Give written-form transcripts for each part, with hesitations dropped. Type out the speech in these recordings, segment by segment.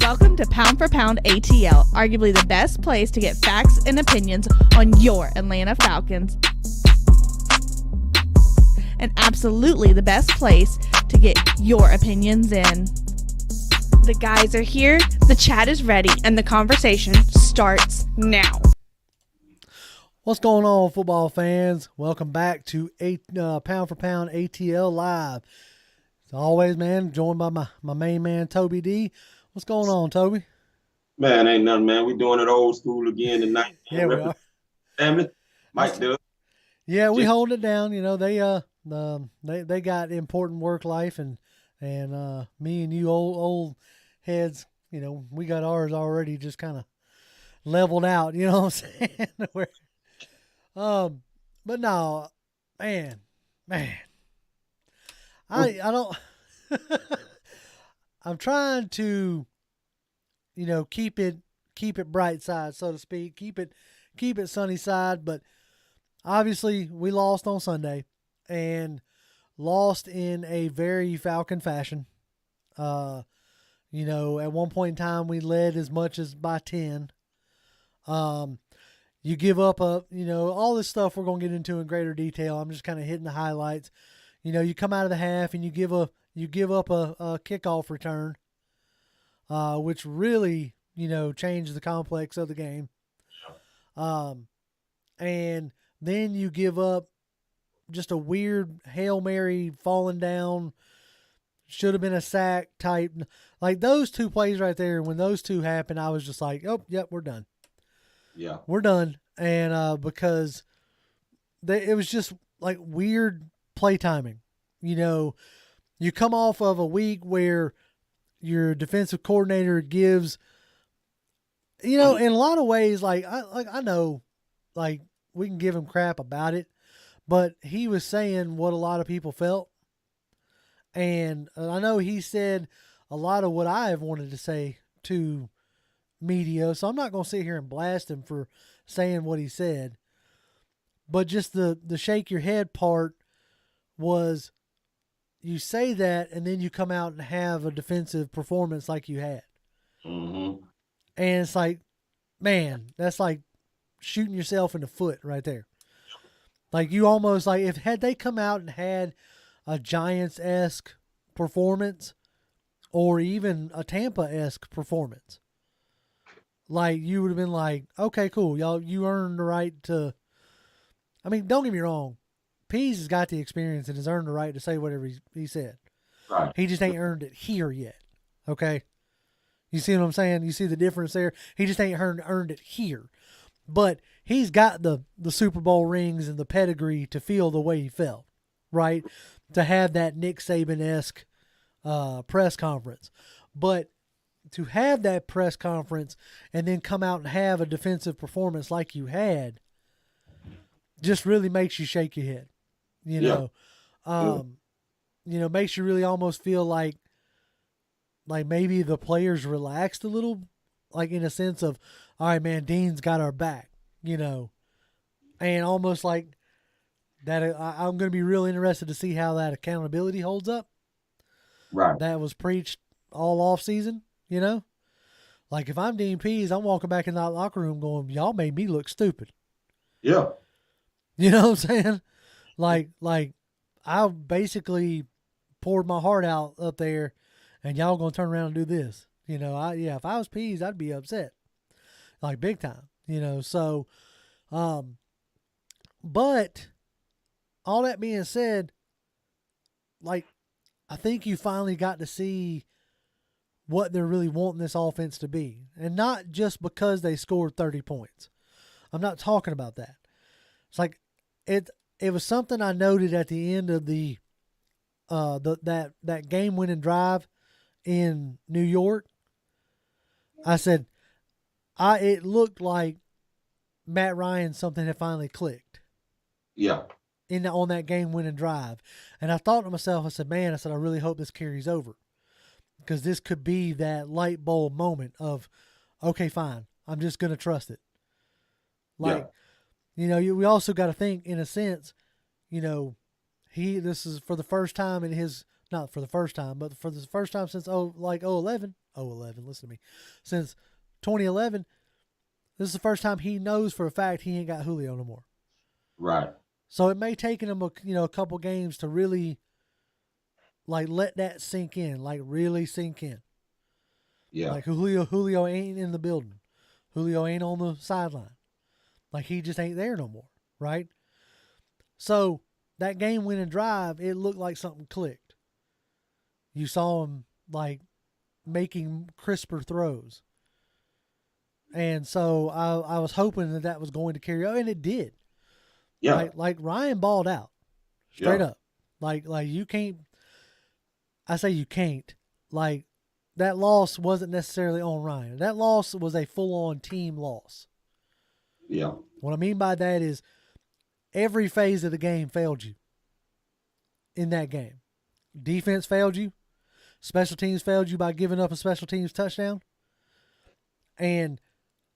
Welcome to Pound for Pound ATL, arguably the best place to get facts and opinions on your Atlanta Falcons. And absolutely the best place to get your opinions in. The guys are here, the chat is ready, and the conversation starts now. What's going on, football fans? Welcome back to Pound for Pound ATL Live. As always, man, joined by my main man, Toby D. What's going on, Toby? Man, ain't nothing, man. We doing it old school again tonight. Yeah, we are. Family, Mike does. Yeah, we hold it down. You know, they got important work life, and me and you old heads, you know, we got ours already just kind of leveled out. You know what I'm saying? But no, man, I don't. I'm trying to, you know, keep it bright side, so to speak. Keep it sunny side. But obviously, we lost on Sunday, and lost in a very Falcon fashion. You know, at one point in time, we led as much as by 10. You give up all this stuff we're going to get into in greater detail. I'm just kind of hitting the highlights. You know, you come out of the half and you give up a kickoff return, which really, you know, changed the complex of the game. And then you give up just a weird Hail Mary falling down, should have been a sack type. Like those two plays right there, when those two happened, I was just like, oh, yep, we're done. Yeah. We're done. And because it was just like weird play timing. You know, you come off of a week where your defensive coordinator gives, you know, in a lot of ways, I know, like, we can give him crap about it, but he was saying what a lot of people felt. And I know he said a lot of what I have wanted to say to media, so I'm not going to sit here and blast him for saying what he said. But just the shake your head part was, you say that and then you come out and have a defensive performance like you had. Mm-hmm. And it's like, man, that's like shooting yourself in the foot right there. Like you almost like had they come out and had a Giants-esque performance or even a Tampa-esque performance, like you would have been like, okay, cool, y'all, you earned the right to. I mean, don't get me wrong, Pease has got the experience and has earned the right to say whatever he said. Right. He just ain't earned it here yet. Okay, you see what I'm saying? You see the difference there? He just ain't earned it here, but he's got the Super Bowl rings and the pedigree to feel the way he felt, right? To have that Nick Saban-esque press conference, but to have that press conference and then come out and have a defensive performance like you had just really makes you shake your head, you know. You know, makes you really almost feel like maybe the players relaxed a little, like in a sense of, all right, man, Dean's got our back, you know, and almost like that. I'm going to be real interested to see how that accountability holds up. Right. That was preached all off season. You know, like if I'm Dean Pease, I'm walking back in that locker room going, y'all made me look stupid. Yeah. You know what I'm saying? Like I basically poured my heart out up there and y'all going to turn around and do this. You know, if I was Pease, I'd be upset. Like big time, you know, so, but all that being said, like, I think you finally got to see what they're really wanting this offense to be. And not just because they scored 30 points. I'm not talking about that. It's like it was something I noted at the end of that game-winning drive in New York. I said, it looked like Matt Ryan, something had finally clicked. Yeah. On that game-winning drive. And I thought to myself, I said, I really hope this carries over. Because this could be that light bulb moment of, okay, fine, I'm just going to trust it. Like, you know, we also got to think, in a sense, you know, this is for the first time in his, not for the first time, but for the first time since 2011, listen to me, since 2011, this is the first time he knows for a fact he ain't got Julio no more. Right. So it may take him a couple games to really let that sink in, really sink in. Yeah. Like Julio ain't in the building. Julio ain't on the sideline. He just ain't there no more, right? So that game-winning drive, it looked like something clicked. You saw him making crisper throws. And so I was hoping that was going to carry on, and it did. Yeah. Ryan balled out. Straight up. You can't, I say you can't. That loss wasn't necessarily on Ryan. That loss was a full-on team loss. Yeah. What I mean by that is every phase of the game failed you in that game. Defense failed you. Special teams failed you by giving up a special teams touchdown. And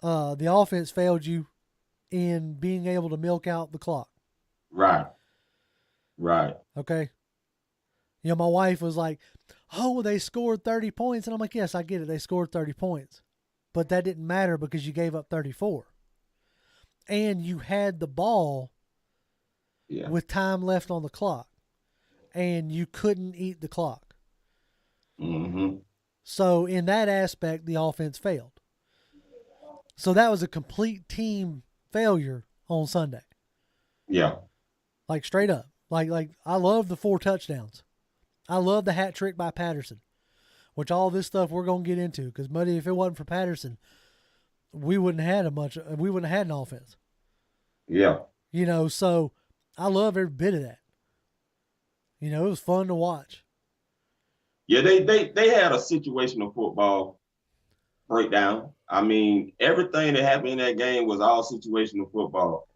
the offense failed you in being able to milk out the clock. Right. Right. Okay? My wife was like, oh, well, they scored 30 points. And I'm like, yes, I get it. They scored 30 points. But that didn't matter because you gave up 34. And you had the ball with time left on the clock. And you couldn't eat the clock. Mm-hmm. So in that aspect, the offense failed. So that was a complete team failure on Sunday. Yeah. Straight up. I love the 4 touchdowns. I love the hat trick by Patterson, which all this stuff we're going to get into because, Muddy, if it wasn't for Patterson, we wouldn't have had an offense. Yeah. So I love every bit of that. It was fun to watch. Yeah, they had a situational football breakdown. I mean, everything that happened in that game was all situational football.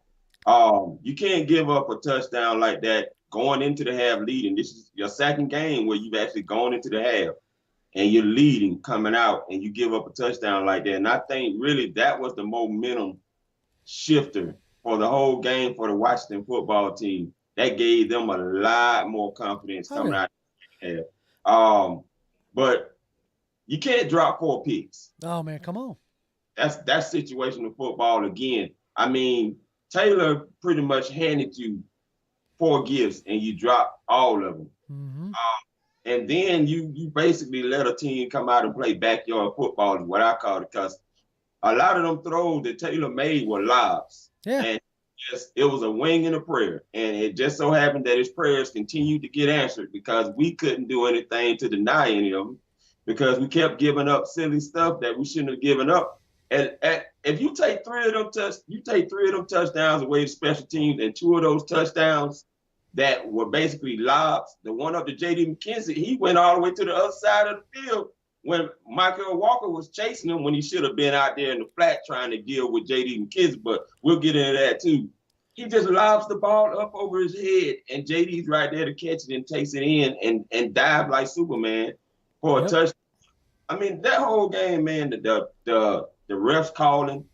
You can't give up a touchdown like that going into the half leading. This is your second game where you've actually gone into the half and you're leading coming out and you give up a touchdown like that. And I think really that was the momentum shifter for the whole game for the Washington football team. That gave them a lot more confidence coming out of the half. But you can't drop 4 picks. Oh, man, come on. That's situational football again. I mean, Taylor pretty much handed you 4 gifts and you dropped all of them. Mm-hmm. And then you basically let a team come out and play backyard football is what I call it, because a lot of them throws that Taylor made were lobs. Yeah. And it was a wing and a prayer. And it just so happened that his prayers continued to get answered because we couldn't do anything to deny any of them because we kept giving up silly stuff that we shouldn't have given up. And if you take 3 of them touchdowns away to special teams and 2 of those touchdowns that were basically lobs, the one up to J.D. McKenzie, he went all the way to the other side of the field when Michael Walker was chasing him when he should have been out there in the flat trying to deal with J.D. McKenzie, but we'll get into that too. He just lobs the ball up over his head, and J.D.'s right there to catch it and takes it in and dive like Superman for a touchdown. I mean, that whole game, man, the refs calling,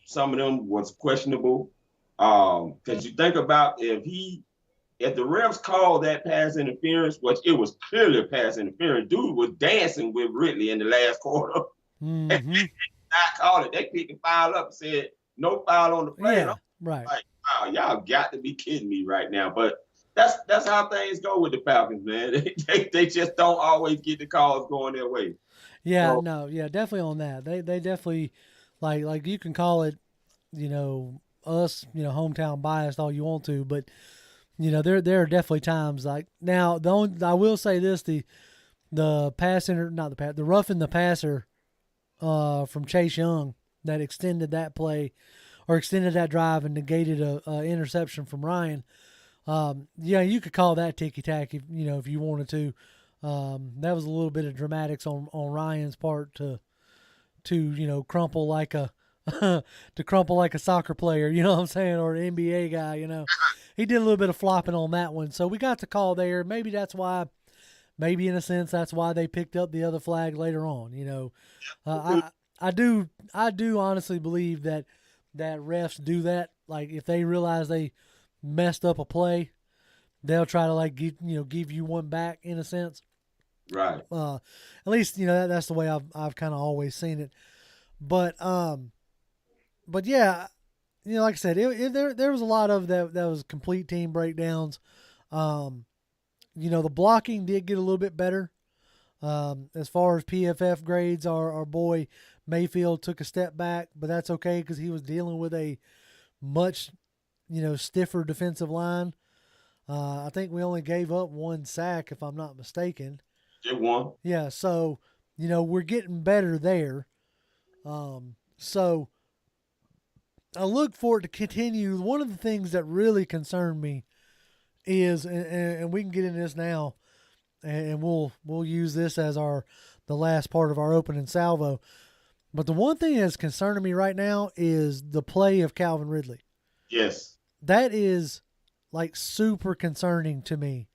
some of them was questionable. Because you think about if the refs called that pass interference, which it was clearly pass interference, dude was dancing with Ridley in the last quarter. Mm-hmm. Not call it. They picked the foul up and said, no foul on the play. Yeah, right. Like, wow, y'all got to be kidding me right now. But that's how things go with the Falcons, man. They just don't always get the calls going their way. Yeah, definitely on that. They definitely like you can call it, us, hometown biased all you want to, but there are definitely times now I will say this, the roughing the passer from Chase Young that extended that play or extended that drive and negated a interception from Ryan. You could call that ticky-tack if you wanted to. That was a little bit of dramatics on Ryan's part to crumple like a soccer player, you know what I'm saying, or an NBA guy, He did a little bit of flopping on that one. So we got the call there. Maybe in a sense that's why they picked up the other flag later on, I do honestly believe that refs do that. Like if they realize they messed up a play, they'll try to give you one back in a sense. Right. At least that's the way I've kind of always seen it. But yeah, like I said, there was a lot of that was complete team breakdowns. The blocking did get a little bit better. As far as PFF grades, our boy Mayfield took a step back, but that's okay because he was dealing with a much, stiffer defensive line. I think we only gave up 1 sack, if I'm not mistaken. Get one. Yeah, so, we're getting better there. So I look for it to continue. One of the things that really concerned me is, and we can get into this now, and we'll use this as the last part of our opening salvo. But the one thing that's concerning me right now is the play of Calvin Ridley. Yes. That is like super concerning to me.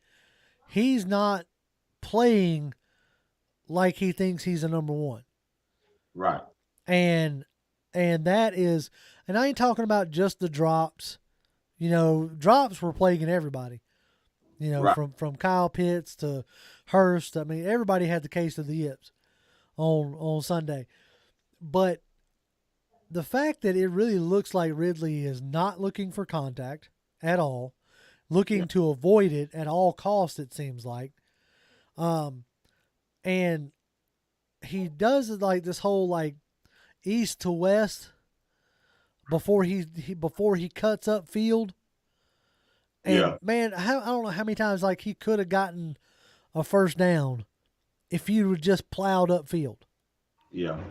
He's not playing like he thinks he's a number one. Right. And that is, and I ain't talking about just the drops. Drops were plaguing everybody. Right. from Kyle Pitts to Hurst. I mean, everybody had the case of the yips on Sunday. But the fact that it really looks like Ridley is not looking for contact at all, looking to avoid it at all costs, it seems like. And he does it like this whole like east to west before he cuts up field. And man, I don't know how many times like he could have gotten a first down if you would just plowed up field. Yeah.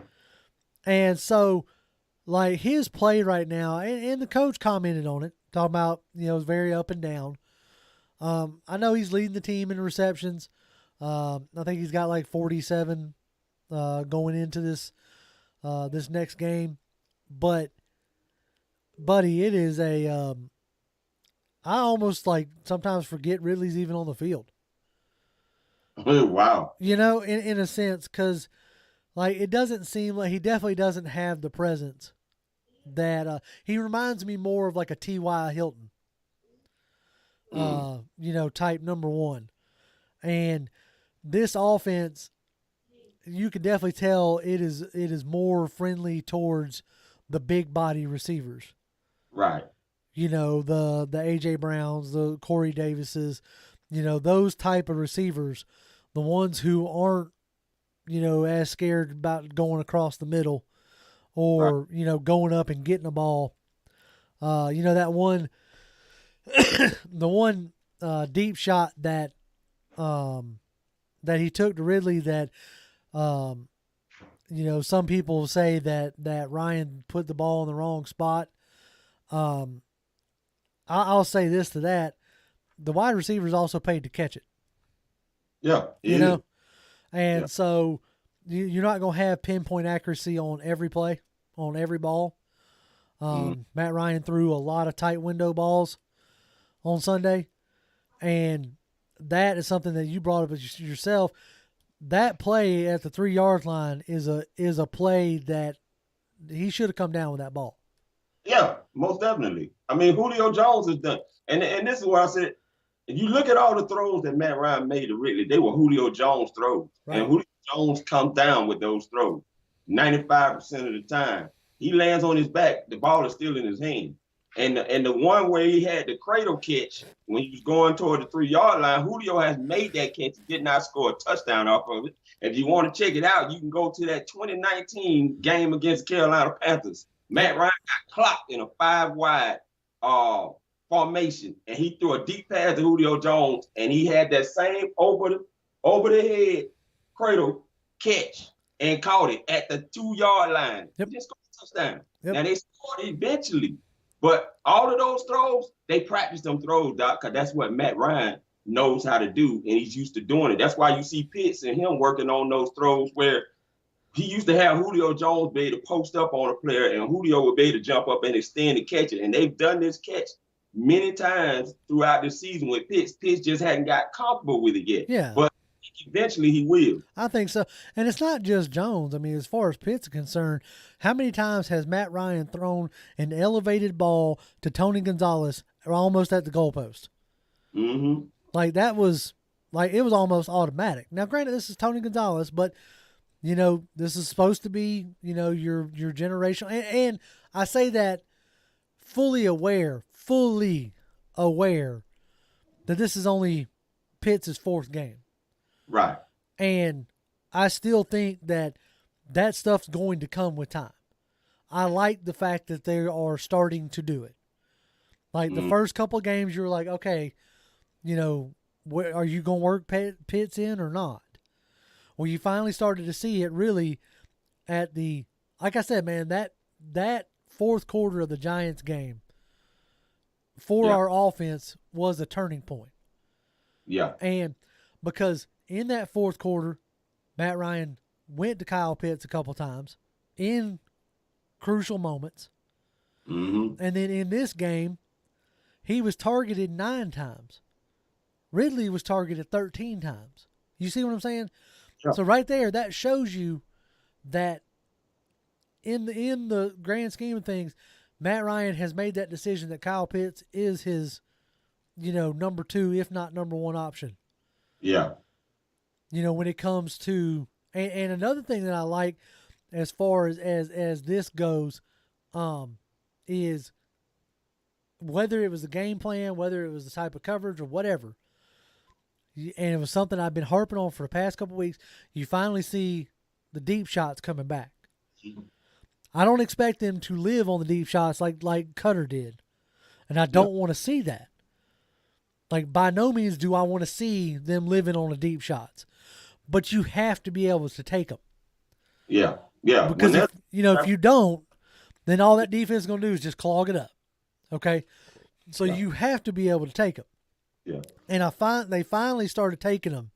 And so, like his play right now, and the coach commented on it, talking about it's very up and down. I know he's leading the team in receptions. I think he's got like 47 going into this next game. But, buddy, it is a I almost like sometimes forget Ridley's even on the field. Wow. In a sense, because like it doesn't seem like he definitely doesn't have the presence that he reminds me more of like a T.Y. Hilton, type number one. And this offense, you can definitely tell it is more friendly towards the big body receivers. Right. The A.J. Browns, the Corey Davises, those type of receivers, the ones who aren't, as scared about going across the middle or, going up and getting the ball. That one, the one deep shot that he took to Ridley that, some people say that Ryan put the ball in the wrong spot. I'll say this to that. The wide receivers also paid to catch it. Yeah. And so you're not going to have pinpoint accuracy on every play, on every ball. Matt Ryan threw a lot of tight window balls on Sunday. And that is something that you brought up yourself. That play at the 3-yard line is a play that he should have come down with that ball. Yeah, most definitely. I mean, Julio Jones has done, and this is where I said, if you look at all the throws that Matt Ryan made to Ridley, they were Julio Jones throws. Right. And Julio Jones comes down with those throws 95% of the time. He lands on his back, the ball is still in his hand. And the one where he had the cradle catch when he was going toward the 3-yard line, Julio has made that catch. He did not score a touchdown off of it. If you want to check it out, you can go to that 2019 game against Carolina Panthers. Matt Ryan got clocked in a 5-wide formation, and he threw a deep pass to Julio Jones, and he had that same over the head cradle catch and caught it at the 2-yard line. Yep. He just scored a touchdown. Yep. Now they scored eventually, but all of those throws, they practice them throws, Doc, because that's what Matt Ryan knows how to do, and he's used to doing it. That's why you see Pitts and him working on those throws where he used to have Julio Jones be able to post up on a player, and Julio would be able to jump up and extend and catch it. And they've done this catch many times throughout the season with Pitts. Pitts just hadn't got comfortable with it yet. Yeah. But eventually he will. I think so. And it's not just Jones. I mean, as far as Pitts is concerned, how many times has Matt Ryan thrown an elevated ball to Tony Gonzalez almost at the goalpost? Mm-hmm. Like that was Like, it was almost automatic. Now, granted, this is Tony Gonzalez, but, this is supposed to be, your generational. And I say that fully aware that this is only Pitts' fourth game. Right. And I still think that stuff's going to come with time. I like the fact that they are starting to do it. Like, the first couple of games, you were like, okay, are you going to work Pitts in or not? Well, you finally started to see it really at like I said, man, that fourth quarter of the Giants game for our offense was a turning point. Yeah. And because in that fourth quarter, Matt Ryan went to Kyle Pitts a couple times in crucial moments. Mm-hmm. And then in this game, he was targeted 9 times. Ridley was targeted 13 times. You see what I'm saying? Sure. So right there, that shows you that in the grand scheme of things, Matt Ryan has made that decision that Kyle Pitts is his, number 2, if not number 1 option. Yeah. When it comes to, and another thing that I like as far as this goes, is whether it was the game plan, whether it was the type of coverage or whatever, and it was something I've been harping on for the past couple of weeks, you finally see the deep shots coming back. I don't expect them to live on the deep shots like Cutter did, and I don't want to see that. Like, by no means do I want to see them living on the deep shots, but you have to be able to take them. Yeah, yeah. Because if you don't, then all that defense is going to do is just clog it up. Okay, so you have to be able to take them. Yeah. And they finally started taking them,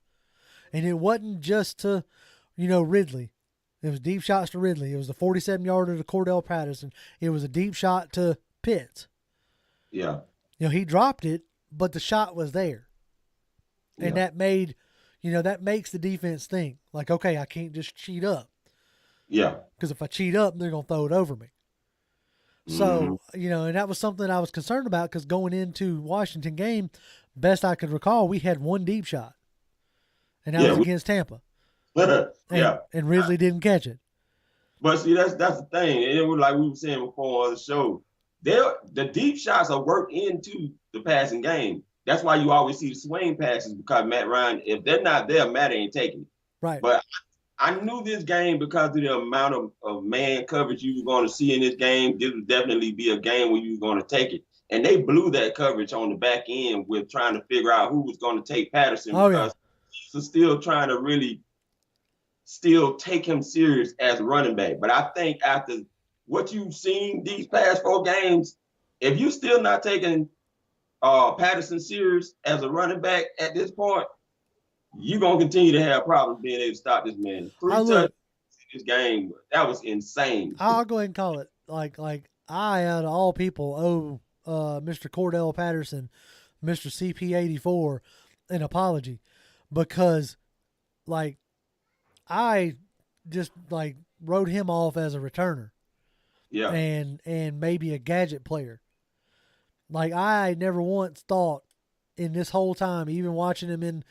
and it wasn't just to, Ridley. It was deep shots to Ridley. It was the 47-yarder to Cordell Patterson. It was a deep shot to Pitts. Yeah. He dropped it, but the shot was there. And that made, that makes the defense think, like, okay, I can't just cheat up. Yeah. Because if I cheat up, they're going to throw it over me. So, and that was something I was concerned about because going into Washington game, best I could recall, we had 1 deep shot. And that was against Tampa. And Ridley didn't catch it. But see, that's the thing. And it was like we were saying before on the show. The deep shots are worked into the passing game. That's why you always see the swing passes because Matt Ryan, if they're not there, Matt ain't taking it. Right. But I knew this game because of the amount of man coverage you were going to see in this game. This would definitely be a game where you were going to take it. And they blew that coverage on the back end with trying to figure out who was going to take Patterson because he was still trying to really still take him serious as a running back. But I think after what you've seen these past 4 games, if you're still not taking Patterson serious as a running back at this point, you're going to continue to have problems being able to stop this man. 3 touchdowns in this game, that was insane. I'll go ahead and call it. Like I, out of all people, owe Mr. Cordell Patterson, Mr. CP84, an apology because, like, I just, like, wrote him off as a returner. Yeah. And maybe a gadget player. Like, I never once thought in this whole time, even watching him in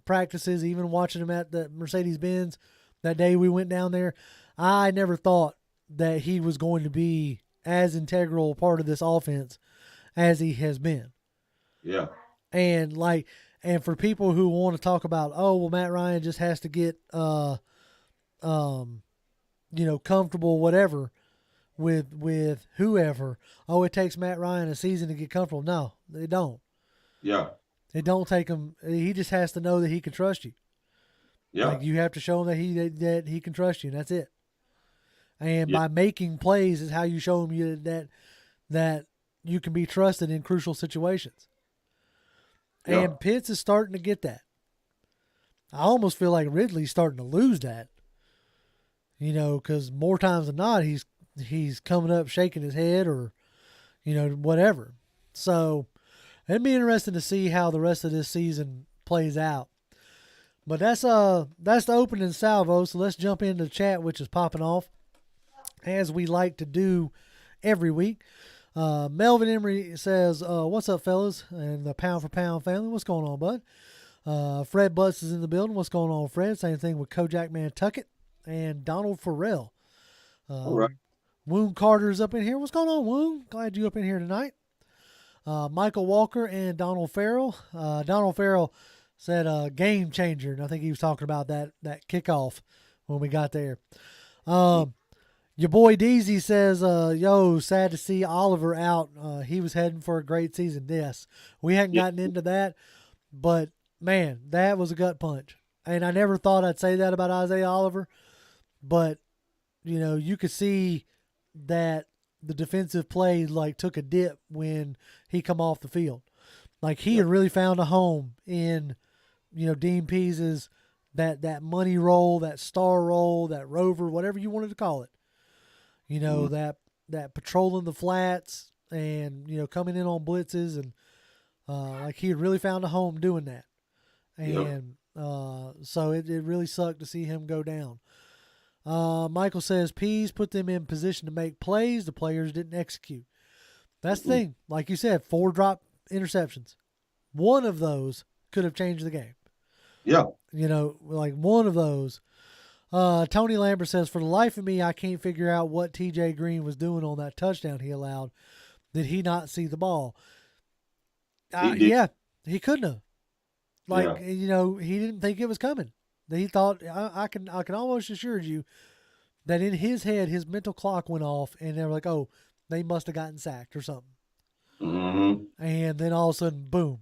practices, even watching him at the Mercedes-Benz that day we went down there, I never thought that he was going to be as integral a part of this offense as he has been. Yeah. And for people who want to talk about, oh, well, Matt Ryan just has to get, comfortable, whatever, with whoever. Oh, it takes Matt Ryan a season to get comfortable. No, it don't. Yeah. It don't take him. He just has to know that he can trust you. Yeah. Like, you have to show him that he can trust you, and that's it. And by making plays is how you show him that you can be trusted in crucial situations. Yeah. And Pitts is starting to get that. I almost feel like Ridley's starting to lose that. Because more times than not, he's coming up shaking his head or, whatever. So it'd be interesting to see how the rest of this season plays out. But that's the opening salvo. So let's jump into the chat, which is popping off, as we like to do every week. Melvin Emery says, what's up, fellas? And the Pound for Pound family. What's going on, bud? Fred Butts is in the building. What's going on, Fred? Same thing with Kojak Nantucket and Donald Farrell. All right. Woon Carter's up in here. What's going on, Woon? Glad you up in here tonight. Michael Walker and Donald Farrell. Donald Farrell said game changer, and I think he was talking about that kickoff when we got there. Your boy Deezy says, yo, sad to see Oliver out. He was heading for a great season. Yes, we hadn't gotten into that, but, man, that was a gut punch. And I never thought I'd say that about Isaiah Oliver, but, you know, you could see that the defensive play, like, took a dip when he come off the field. Like, he had really found a home in, you know, Dean Pease's that money role, that star role, that rover, whatever you wanted to call it. You know, that patrolling the flats and, you know, coming in on blitzes, and like he had really found a home doing that. And so it really sucked to see him go down. Michael says, Pease put them in position to make plays. The players didn't execute. That's the thing. Like you said, 4 drop interceptions. One of those could have changed the game. Yeah. You know, like one of those. Tony Lambert says, for the life of me, I can't figure out what TJ Green was doing on that touchdown he allowed. Did he not see the ball? Yeah, he couldn't have. Like, you know, he didn't think it was coming. He thought, I can almost assure you that in his head, his mental clock went off, and they were like, oh, they must have gotten sacked or something. Mm-hmm. And then all of a sudden, boom.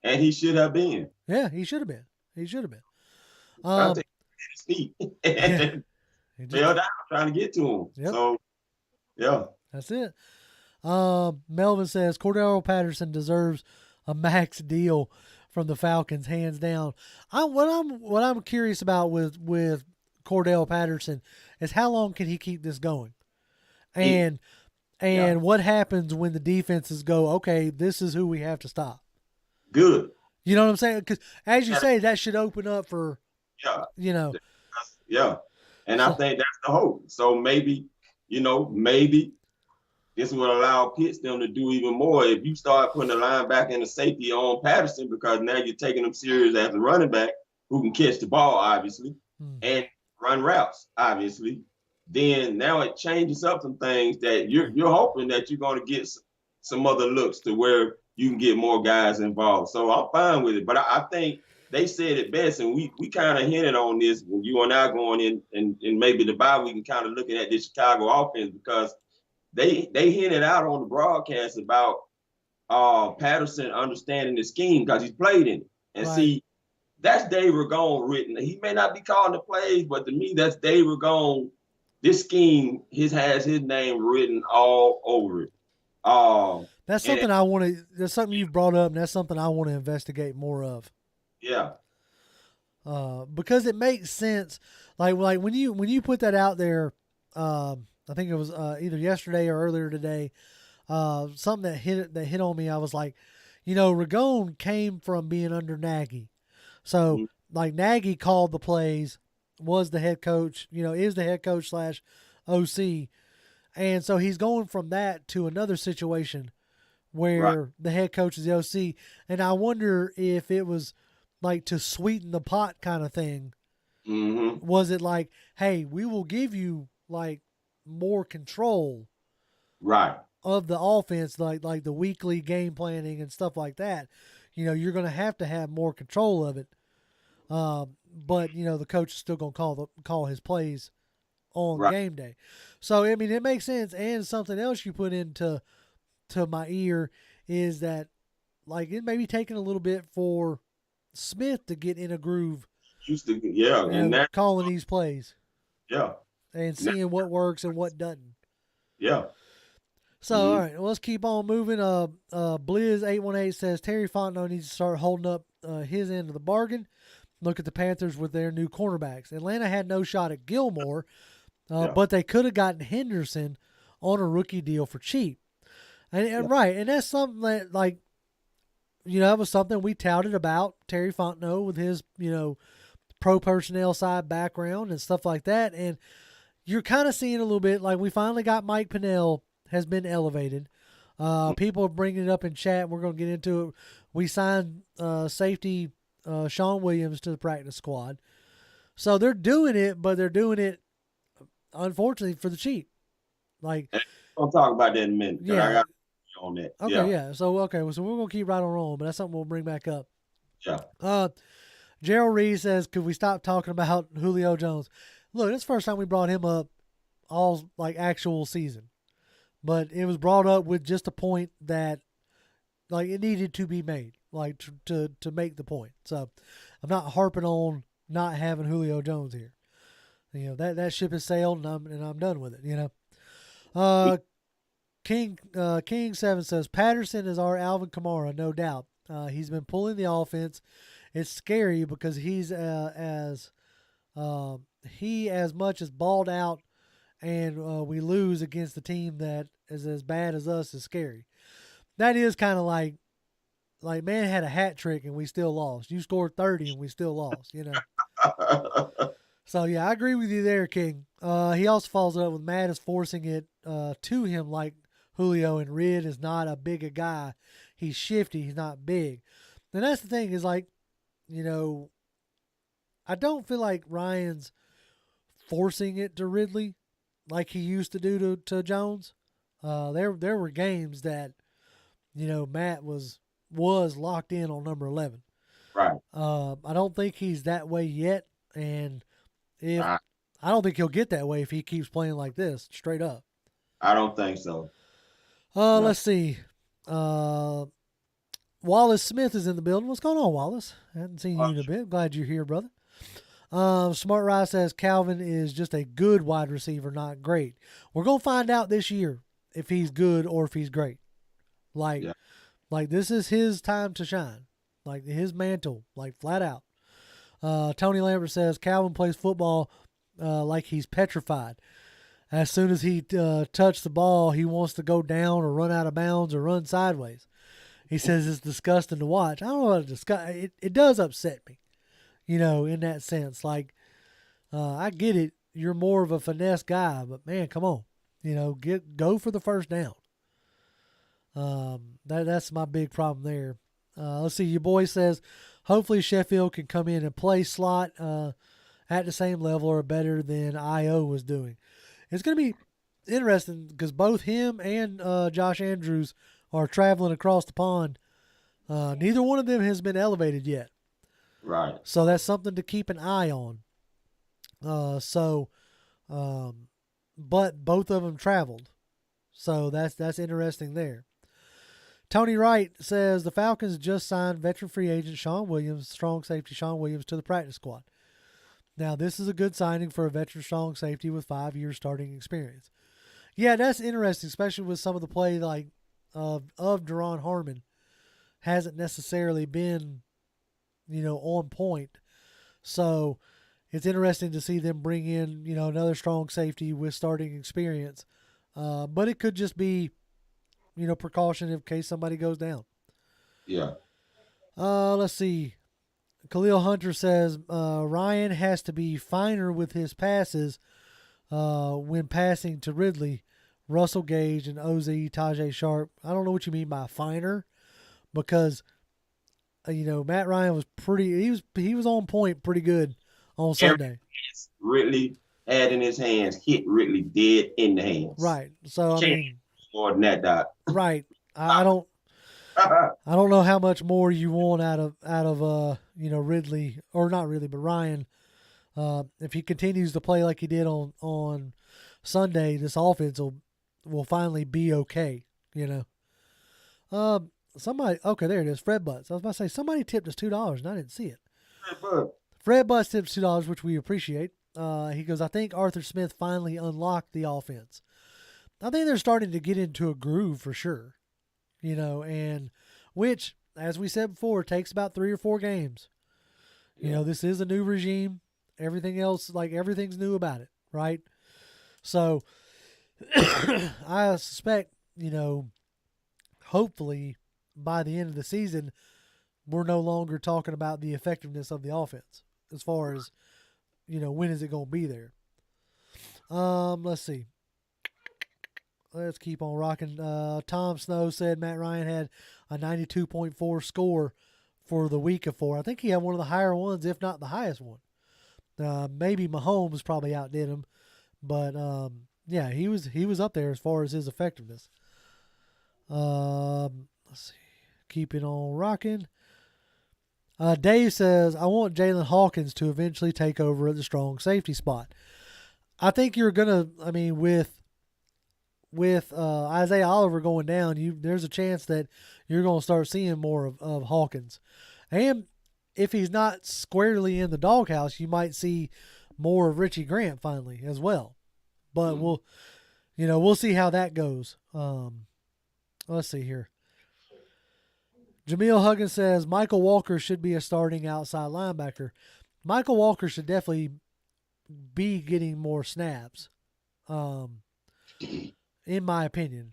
And he should have been. Yeah, he should have been. He should have been. His feet and fell down trying to get to him. Yep. So, yeah. That's it. Melvin says, Cordell Patterson deserves a max deal from the Falcons, hands down. What I'm curious about with Cordell Patterson is how long can he keep this going? And what happens when the defenses go, okay, this is who we have to stop. Good. You know what I'm saying? Because as you say, that should open up for, you know. Yeah. And I think that's the hope. So maybe, you know, this will allow Pitts them to do even more. If you start putting the linebacker and the safety on Patterson, because now you're taking them serious as a running back who can catch the ball, obviously, and run routes, obviously, then now it changes up some things that you're hoping that you're going to get some other looks to where you can get more guys involved. So I'm fine with it. But I think they said it best, and we kind of hinted on this when you and I going in, and maybe the bye we can kind of looking at this Chicago offense, because they hinted out on the broadcast about Patterson understanding the scheme because he's played in it. And see, that's Dave Ragone written. He may not be calling the plays, but to me, that's Dave Ragone. This scheme has his name written all over it. That's something that's something you've brought up, and that's something I want to investigate more of. Yeah. Because it makes sense. Like when you put that out there, I think it was either yesterday or earlier today, something that hit on me. I was like, you know, Ragone came from being under Nagy. So like Nagy called the plays, was the head coach, you know, is the head coach / OC. And so he's going from that to another situation where the head coach is the OC. And I wonder if it was like to sweeten the pot kind of thing. Mm-hmm. Was it like, hey, we will give you like more control of the offense, like the weekly game planning and stuff like that. You know, you're going to have more control of it. But, you know, the coach is still going to call his plays on game day. So, I mean, it makes sense. And something else you put into my ear is that, like, it may be taking a little bit for Smith to get in a groove. And that calling these plays. Yeah. And seeing what works and what doesn't. Yeah. So, all right, well, let's keep on moving. Blizz818 says Terry Fontenot needs to start holding up his end of the bargain. Look at the Panthers with their new cornerbacks. Atlanta had no shot at Gilmore, but they could have gotten Henderson on a rookie deal for cheap. And that's something that, like, you know, that was something we touted about Terry Fontenot with his, you know, pro personnel side background and stuff like that. And you're kind of seeing a little bit, like, we finally got Mike Pennell has been elevated. People are bringing it up in chat. We're going to get into it. We signed safety Sean Williams to the practice squad. So they're doing it, but they're doing it, unfortunately, for the cheap. Like, I'll talk about that in a minute. Yeah. I got on that. Okay, yeah. So we're going to keep right on rolling, but that's something we'll bring back up. Yeah. Gerald Reed says, could we stop talking about Julio Jones? Look, it's the first time we brought him up all, like, actual season. But it was brought up with just a point that, like, it needed to be made, like, to make the point. So I'm not harping on not having Julio Jones here. You know, that ship has sailed, and I'm done with it, you know. King 7 says, Patterson is our Alvin Kamara, no doubt. He's been pulling the offense. It's scary because he's as much as balled out, and we lose against the team that is as bad as us is scary. That is kind of like man had a hat trick and we still lost. You scored 30 and we still lost, you know. So yeah, I agree with you there, King. He also follows it up with Matt is forcing it to him like Julio, and Rid is not a big a guy. He's shifty. He's not big. And that's the thing is, like, you know, I don't feel like Ryan's forcing it to Ridley like he used to do to Jones. There were games that, you know, Matt was locked in on number 11. Right. I don't think he's that way yet, and I don't think he'll get that way if he keeps playing like this, straight up. I don't think so. No. Let's see. Wallace Smith is in the building. What's going on, Wallace? I haven't seen you in a bit. Glad you're here, brother. Smart Rye says Calvin is just a good wide receiver, not great. We're going to find out this year if he's good or if he's great. Like this is his time to shine. Like his mantle, like flat out. Tony Lambert says Calvin plays football like he's petrified. As soon as he touched the ball, he wants to go down or run out of bounds or run sideways. He says it's disgusting to watch. I don't know how to discuss. It does upset me, you know, in that sense. Like, I get it. You're more of a finesse guy, but man, come on, you know, go for the first down. That's my big problem there. Let's see. Your boy says, hopefully Sheffield can come in and play slot at the same level or better than IO was doing. It's going to be interesting because both him and Josh Andrews are traveling across the pond. Neither one of them has been elevated yet. Right. So that's something to keep an eye on. But both of them traveled. So that's interesting there. Tony Wright says the Falcons just signed veteran free agent Sean Williams, strong safety Sean Williams, to the practice squad. Now, this is a good signing for a veteran strong safety with 5 years starting experience. Yeah, that's interesting, especially with some of the play like of Deron Harmon hasn't necessarily been, you know, on point. So it's interesting to see them bring in, you know, another strong safety with starting experience. But it could just be, you know, precaution in case somebody goes down. Yeah. Let's see. Khalil Hunter says Ryan has to be finer with his passes when passing to Ridley, Russell Gage, and OZ, Tajay Sharp. I don't know what you mean by finer, because you know Matt Ryan was he was on point pretty good on Sunday. Ridley had in his hands, hit Ridley dead in the hands. Right. So I mean, more than that, Doc. Right. I don't know how much more you want out of you know, Ridley, or not Ridley, but Ryan. If he continues to play like he did on Sunday, this offense will finally be okay, you know. Somebody, okay, there it is, Fred Butts. I was about to say, somebody tipped us $2 and I didn't see it. Fred Butts tipped $2, which we appreciate. He goes, I think Arthur Smith finally unlocked the offense. I think they're starting to get into a groove for sure, you know, and which, as we said before, takes about 3 or 4 games. You know, this is a new regime. Everything else, like everything's new about it, right? So I suspect, you know, hopefully by the end of the season, we're no longer talking about the effectiveness of the offense as far as, you know, when is it going to be there? Let's see. let's keep on rocking. Tom Snow said Matt Ryan had a 92.4 score for the week of 4. I think he had one of the higher ones, if not the highest one. Maybe Mahomes probably outdid him, but yeah, he was up there as far as his effectiveness. Let's see, keeping on rocking. Dave says, I want Jalen Hawkins to eventually take over at the strong safety spot. I think you're gonna. I mean, with Isaiah Oliver going down, there's a chance that you're going to start seeing more of Hawkins. And if he's not squarely in the doghouse, you might see more of Richie Grant finally as well. But we'll see how that goes. Let's see here. Jameel Huggins says Michael Walker should be a starting outside linebacker. Michael Walker should definitely be getting more snaps. In my opinion,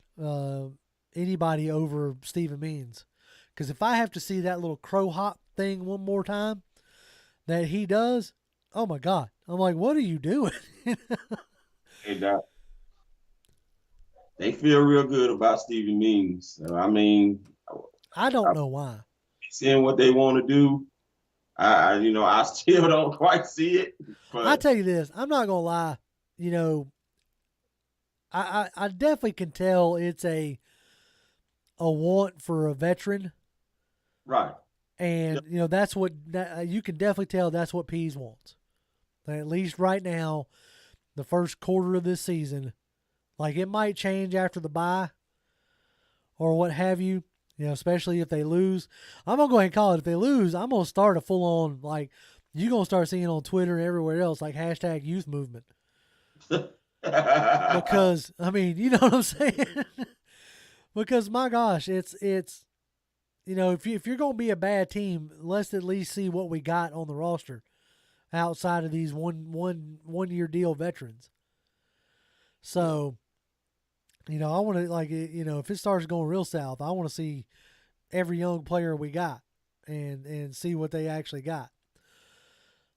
anybody over Steven Means. Because if I have to see that little crow hop thing one more time that he does, oh my God. I'm like, what are you doing? Hey, Doc. They feel real good about Steven Means. I mean, I don't know why. Seeing what they want to do, I still don't quite see it. But I tell you this, I'm not gonna lie. I definitely can tell it's a want for a veteran, right? And that's what you can definitely tell. That's what Pease wants. At least right now, the first quarter of this season, like it might change after the bye or what have you. Especially if they lose. I'm going to go ahead and call it. If they lose, I'm going to start a full-on, like, you're going to start seeing on Twitter and everywhere else, like, hashtag youth movement. Because, I mean, you know what I'm saying? Because, my gosh, it's if you're going to be a bad team, let's at least see what we got on the roster outside of these one-year deal veterans. So, I want to, like, if it starts going real south, I want to see every young player we got and see what they actually got.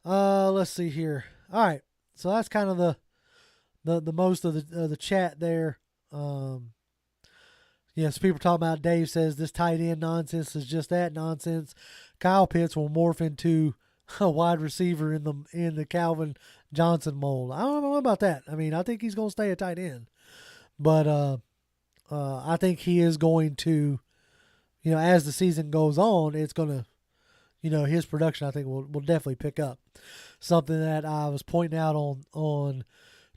Let's see here. All right. So that's kind of the most of the chat there. Yes, people talking about. Dave says this tight end nonsense is just that nonsense. Kyle Pitts will morph into a wide receiver in the Calvin Johnson mold. I don't know about that. I mean, I think he's going to stay a tight end. But I think he is going to, as the season goes on, it's going to, his production I think will definitely pick up. Something that I was pointing out on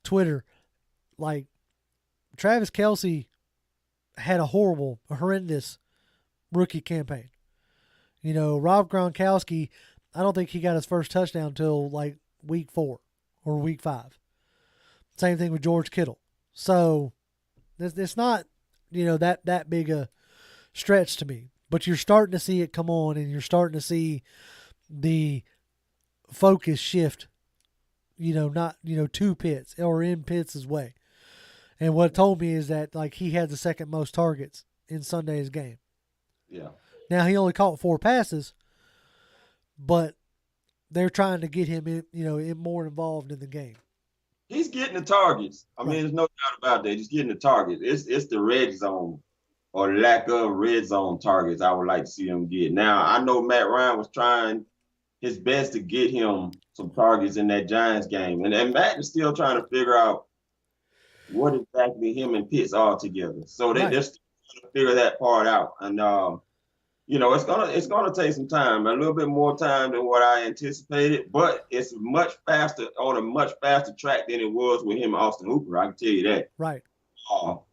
Twitter, like Travis Kelce had a horrendous rookie campaign. Rob Gronkowski, I don't think he got his first touchdown until like week 4 or week 5. Same thing with George Kittle. So it's not, that big a stretch to me. But you're starting to see it come on, and you're starting to see the focus shift, not, to Pitts or in Pitts' way. And what it told me is that, like, he had the second most targets in Sunday's game. Yeah. Now, he only caught 4 passes, but they're trying to get him in, more involved in the game. He's getting the targets. I mean, there's no doubt about that. He's getting the targets. It's the red zone or lack of red zone targets I would like to see him get. Now, I know Matt Ryan was trying his best to get him some targets in that Giants game. And Matt is still trying to figure out what exactly him and Pitts are together. So they're still trying to figure that part out. And, it's gonna take some time, a little bit more time than what I anticipated, but it's much faster on a much faster track than it was with him and Austin Hooper. I can tell you that. Right.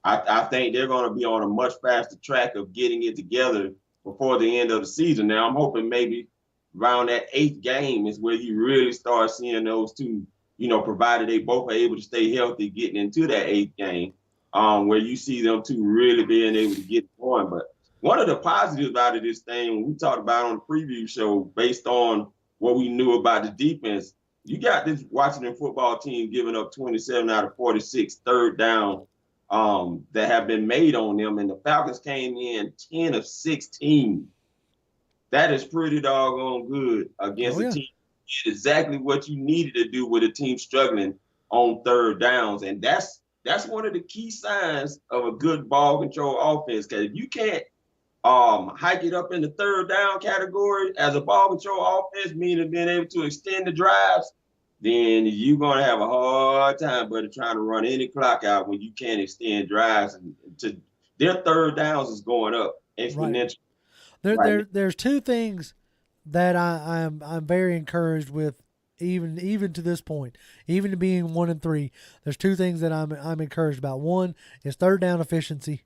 I think they're going to be on a much faster track of getting it together before the end of the season. Now I'm hoping maybe around that 8th game is where you really start seeing those two, provided they both are able to stay healthy, getting into that 8th game, where you see them two really being able to get going. But one of the positives out of this thing, we talked about on the preview show, based on what we knew about the defense, you got this Washington football team giving up 27 out of 46 third down that have been made on them, and the Falcons came in 10 of 16. That is pretty doggone good against a team. Exactly what you needed to do with a team struggling on third downs, and that's That's one of the key signs of a good ball control offense. Because if you can't hike it up in the third down category as a ball control offense, meaning being able to extend the drives, then you're going to have a hard time, buddy, trying to run any clock out when you can't extend drives. And to their third downs is going up exponentially. Right. There's two things that I'm very encouraged with, even to this point, even to being 1-3. There's two things that I'm encouraged about. One is third down efficiency,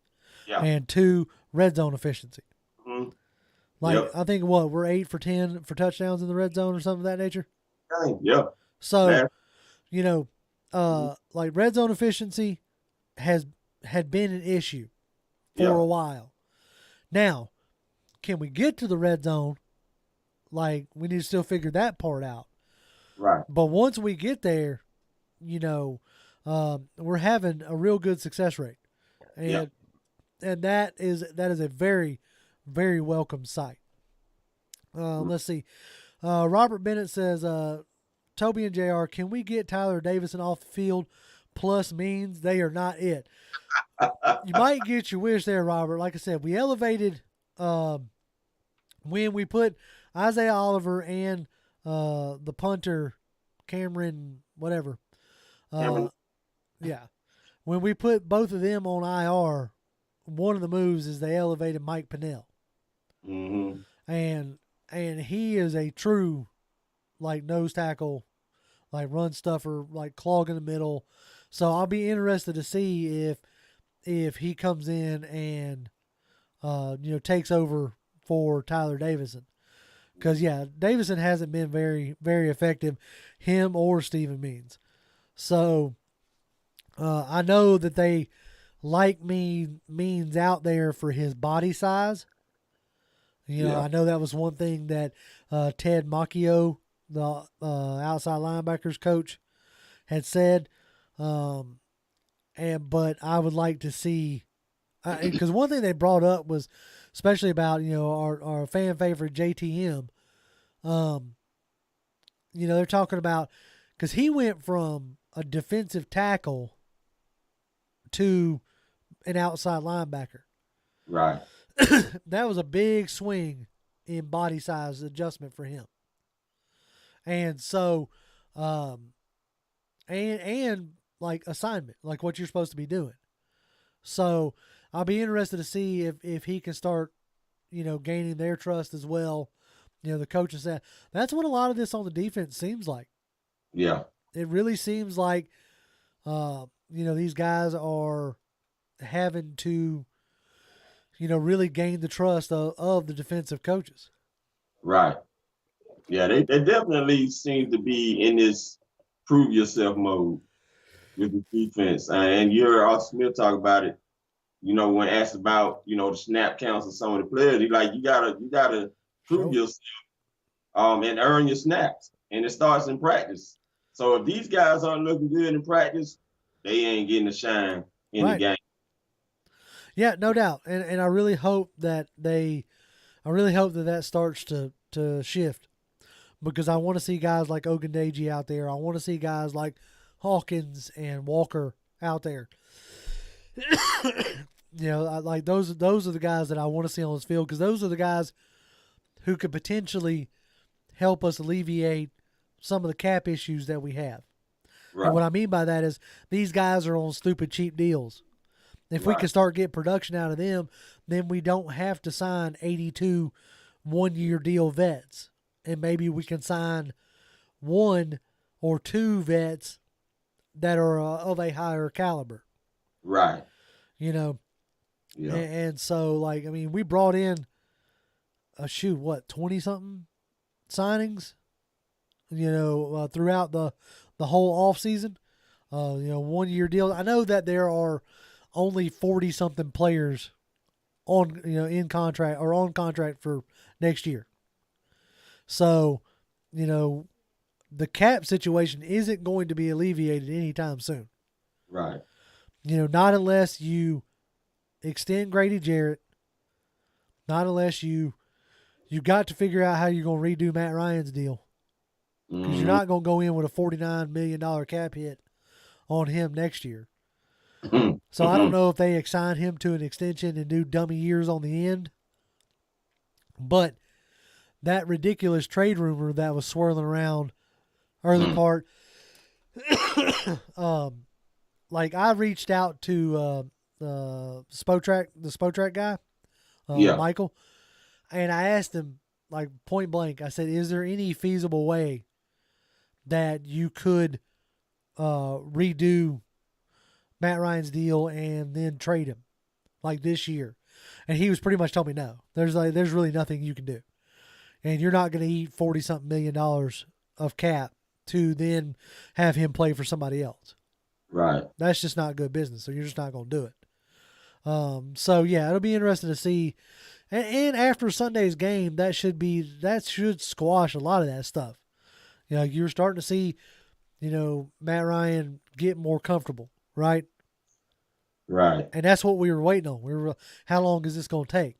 and two, red zone efficiency. Mm-hmm. I think we're 8 for 10 for touchdowns in the red zone or something of that nature. Yeah. So, like red zone efficiency had been an issue for a while. Now, can we get to the red zone? Like, we need to still figure that part out. Right. But once we get there, we're having a real good success rate. And that is a very, very welcome sight. Let's see. Robert Bennett says, Toby and JR, can we get Tyler Davison off the field? Plus means they are not it. You might get your wish there, Robert. Like I said, we elevated when we put Isaiah Oliver and the punter Cameron whatever. When we put both of them on IR, one of the moves is they elevated Mike Pennell. Mm-hmm. And he is a true like nose tackle, like run stuffer, like clog in the middle. So I'll be interested to see if he comes in and takes over for Tyler Davison. Because Davison hasn't been very, very effective, him or Steven Means. So I know that they like Means out there for his body size. I know that was one thing that Ted Macchio, the outside linebackers coach, had said. But I would like to see, because one thing they brought up was, especially about our fan favorite JTM. They're talking about, because he went from a defensive tackle to an outside linebacker. Right. That was a big swing in body size adjustment for him. And so, and like assignment, like what you're supposed to be doing. So I'll be interested to see if he can start, gaining their trust as well. The coaches said that's what a lot of this on the defense seems like. Yeah. It really seems like, these guys are having to, really gain the trust of the defensive coaches. Right. Yeah, they definitely seem to be in this prove yourself mode with the defense. And you heard Arthur Smith talk about it, when asked about, the snap counts of some of the players. He's like, you gotta prove yourself and earn your snaps. And it starts in practice. So if these guys aren't looking good in practice, they ain't getting a shine in the game. Yeah, no doubt. And I really hope that that starts to shift, because I want to see guys like Ogundeji out there. I want to see guys like Hawkins and Walker out there. Like those are the guys that I want to see on this field, because those are the guys who could potentially help us alleviate some of the cap issues that we have. Right. And what I mean by that is these guys are on stupid cheap deals. If we can start getting production out of them, then we don't have to sign 82 one-year deal vets. And maybe we can sign 1 or 2 vets that are of a higher caliber. Right. Yeah. And so, we brought in 20-something signings, throughout the whole offseason. 1-year deal. I know that there are only 40-something players on in contract or on contract for next year. So, the cap situation isn't going to be alleviated anytime soon. Right. Not unless you extend Grady Jarrett. Not unless you got to figure out how you're going to redo Matt Ryan's deal. Because you're not going to go in with a $49 million cap hit on him next year. So I don't know if they assign him to an extension and do dummy years on the end. But that ridiculous trade rumor that was swirling around early part, like I reached out to the Spotrac guy, Michael, and I asked him like point blank. I said, "Is there any feasible way that you could redo Matt Ryan's deal and then trade him like this year?" And he was pretty much telling me no. There's really nothing you can do, and you're not going to eat $40-something million of cap to then have him play for somebody else. Right. That's just not good business. So you're just not going to do it. So yeah, it'll be interesting to see. And after Sunday's game, that should squash a lot of that stuff. You know, you're starting to see, you know, Matt Ryan get more comfortable, right? Right. And that's what we were waiting on. How long is this going to take?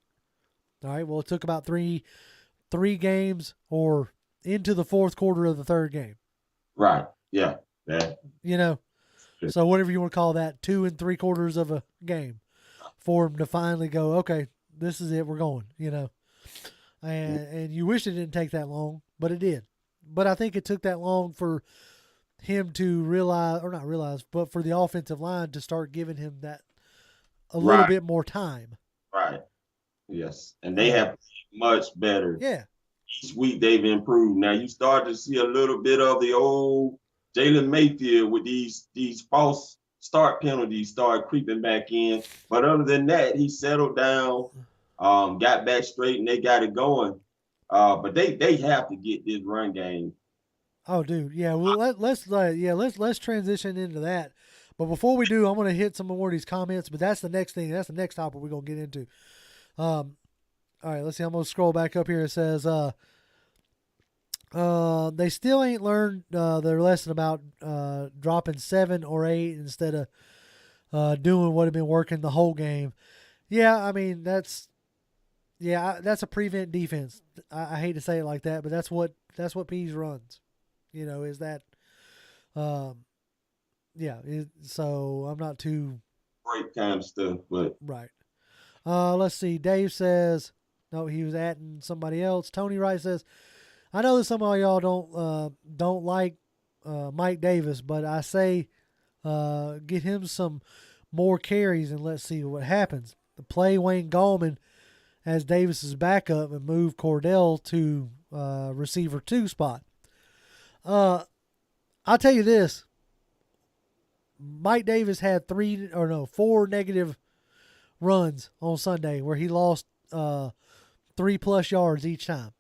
All right. Well, it took about three games or into the fourth quarter of the third game. Right. Yeah. Yeah. You know, so whatever you want to call that, 2 3/4 of a game for him to finally go, okay, this is it. We're going, you know, and you wish it didn't take that long, but it did. But I think it took that long for him to not realize, but for the offensive line to start giving him that a little bit more time. Right. Yes. And they have much better. Yeah. Each week they've improved. Now you start to see a little bit of the old Jalen Mayfield with these false start penalties start creeping back in. But other than that, he settled down, got back straight, and they got it going. But they have to get this run game. Oh, dude, yeah. Well, let's transition into that. But before we do, I'm going to hit some more of these comments. But that's the next thing. That's the next topic we're going to get into. All right, let's see. I'm going to scroll back up here. It says, they still ain't learned their lesson about dropping 7 or 8 instead of doing what had been working the whole game. Yeah, I mean that's a prevent defense. I hate to say it like that, but that's what Pease runs. You know, is that so I'm not too great kind of stuff, but right. Let's see. Dave says no, he was atting somebody else. Tony Wright says, I know that some of y'all don't like Mike Davis, but I say get him some more carries and let's see what happens. Play Wayne Gallman as Davis's backup and move Cordell to receiver 2 spot. I'll tell you this. Mike Davis had 4 negative runs on Sunday where he lost 3+ yards each time.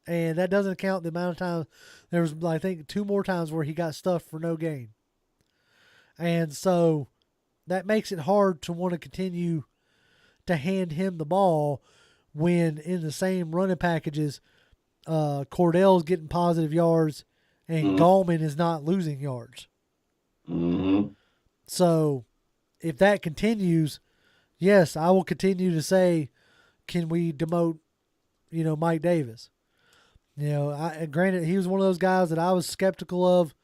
And that doesn't count the amount of times. There was, I think, 2 more times where he got stuffed for no gain. And so that makes it hard to want to continue to hand him the ball when in the same running packages, Cordell's getting positive yards and Gallman is not losing yards. Mm-hmm. So if that continues, yes, I will continue to say, can we demote, Mike Davis? Granted, he was one of those guys that I was skeptical of,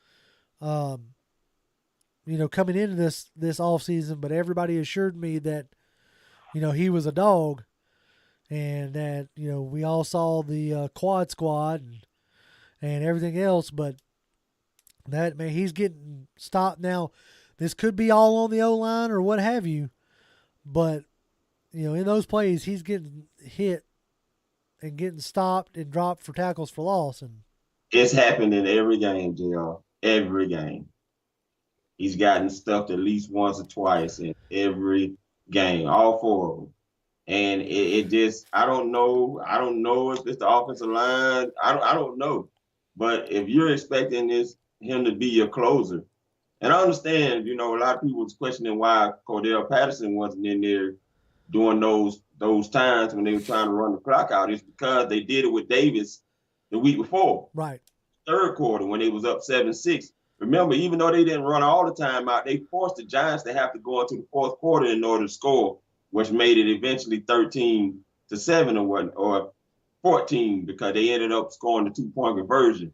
coming into this offseason, but everybody assured me that, he was a dog and that, we all saw the quad squad and everything else, but he's getting stopped now. This could be all on the O-line or what have you, but, in those plays, he's getting hit and getting stopped and dropped for tackles for loss. And it's happened in every game, JR. Every game. He's gotten stuffed at least once or twice in every game, all 4 of them. And it just, I don't know if it's the offensive line. I don't know. But if you're expecting him to be your closer, and I understand, a lot of people was questioning why Cordell Patterson wasn't in there during those times when they were trying to run the clock out. It's because they did it with Davis the week before. Right. Third quarter when they was up 7-6. Remember, even though they didn't run all the time out, they forced the Giants to have to go into the fourth quarter in order to score, which made it eventually 13-7 or 14 because they ended up scoring the 2-point conversion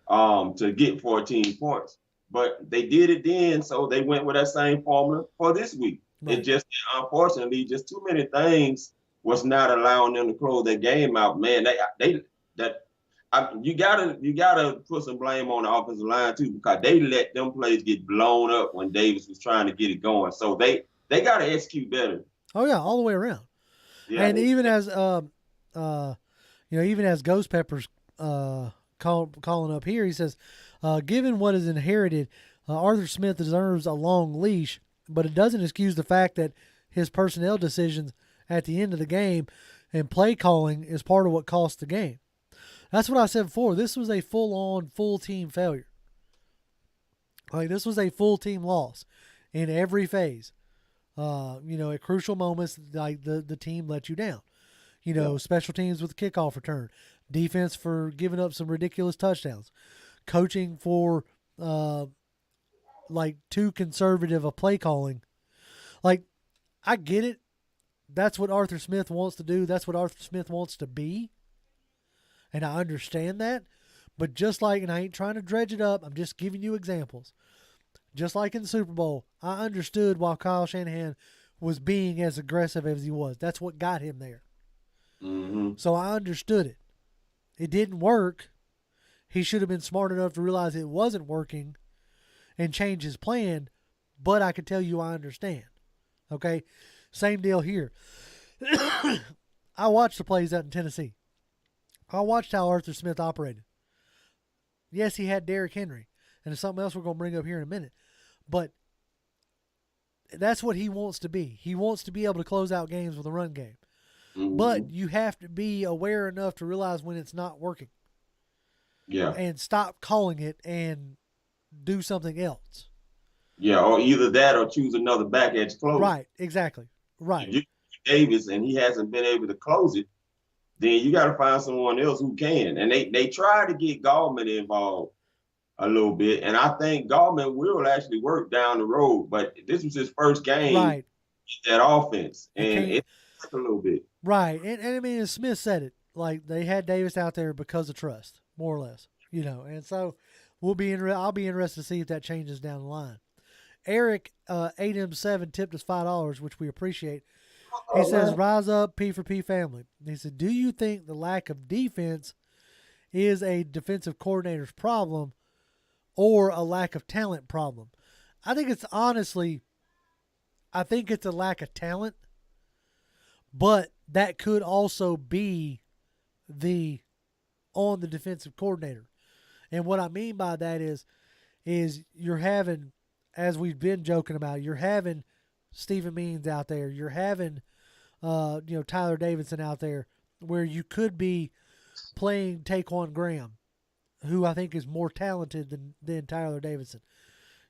to get 14 points. But they did it then, so they went with that same formula for this week. Right. It just, unfortunately, just too many things was not allowing them to close their game out. Man, you gotta put some blame on the offensive line too, because they let them plays get blown up when Davis was trying to get it going. So they gotta execute better. Oh yeah, all the way around. Yeah, And even as even as Ghost Peppers calling up here, he says, given what is inherited, Arthur Smith deserves a long leash, but it doesn't excuse the fact that his personnel decisions at the end of the game and play calling is part of what cost the game. That's what I said before. This was a full-on, full-team failure. Like, this was a full-team loss in every phase. At crucial moments, like the team let you down. Special teams with the kickoff return, defense for giving up some ridiculous touchdowns, coaching for too conservative a play calling. Like, I get it. That's what Arthur Smith wants to do. That's what Arthur Smith wants to be. And I understand that. But just like, and I ain't trying to dredge it up, I'm just giving you examples. Just like in the Super Bowl, I understood why Kyle Shanahan was being as aggressive as he was. That's what got him there. Mm-hmm. So I understood it. It didn't work. He should have been smart enough to realize it wasn't working and change his plan. But I can tell you I understand. Okay? Same deal here. I watched the plays out in Tennessee. I watched how Arthur Smith operated. Yes, he had Derrick Henry. And it's something else we're going to bring up here in a minute. But that's what he wants to be. He wants to be able to close out games with a run game. Mm-hmm. But you have to be aware enough to realize when it's not working. Yeah. And stop calling it and do something else. Yeah, or either that or choose another back edge close. Right, exactly. Right. If you Davis and he hasn't been able to close it, then you got to find someone else who can. And they tried to get Gallman involved a little bit, and I think Gallman will actually work down the road. But this was his first game, right, that offense, and it took a little bit. Right, and I mean, as Smith said it, like they had Davis out there because of trust, more or less, And so I'll be interested to see if that changes down the line. Eric 8M7 tipped us $5, which we appreciate. He says, "Rise up, P for P family." He said, "Do you think the lack of defense is a defensive coordinator's problem or a lack of talent problem?" I think it's a lack of talent, but that could also be on the defensive coordinator. And what I mean by that is you're having, as we've been joking about, you're having Stephen Means out there, you're having Tyler Davidson out there, where you could be playing Taquan Graham, who I think is more talented than Tyler Davidson.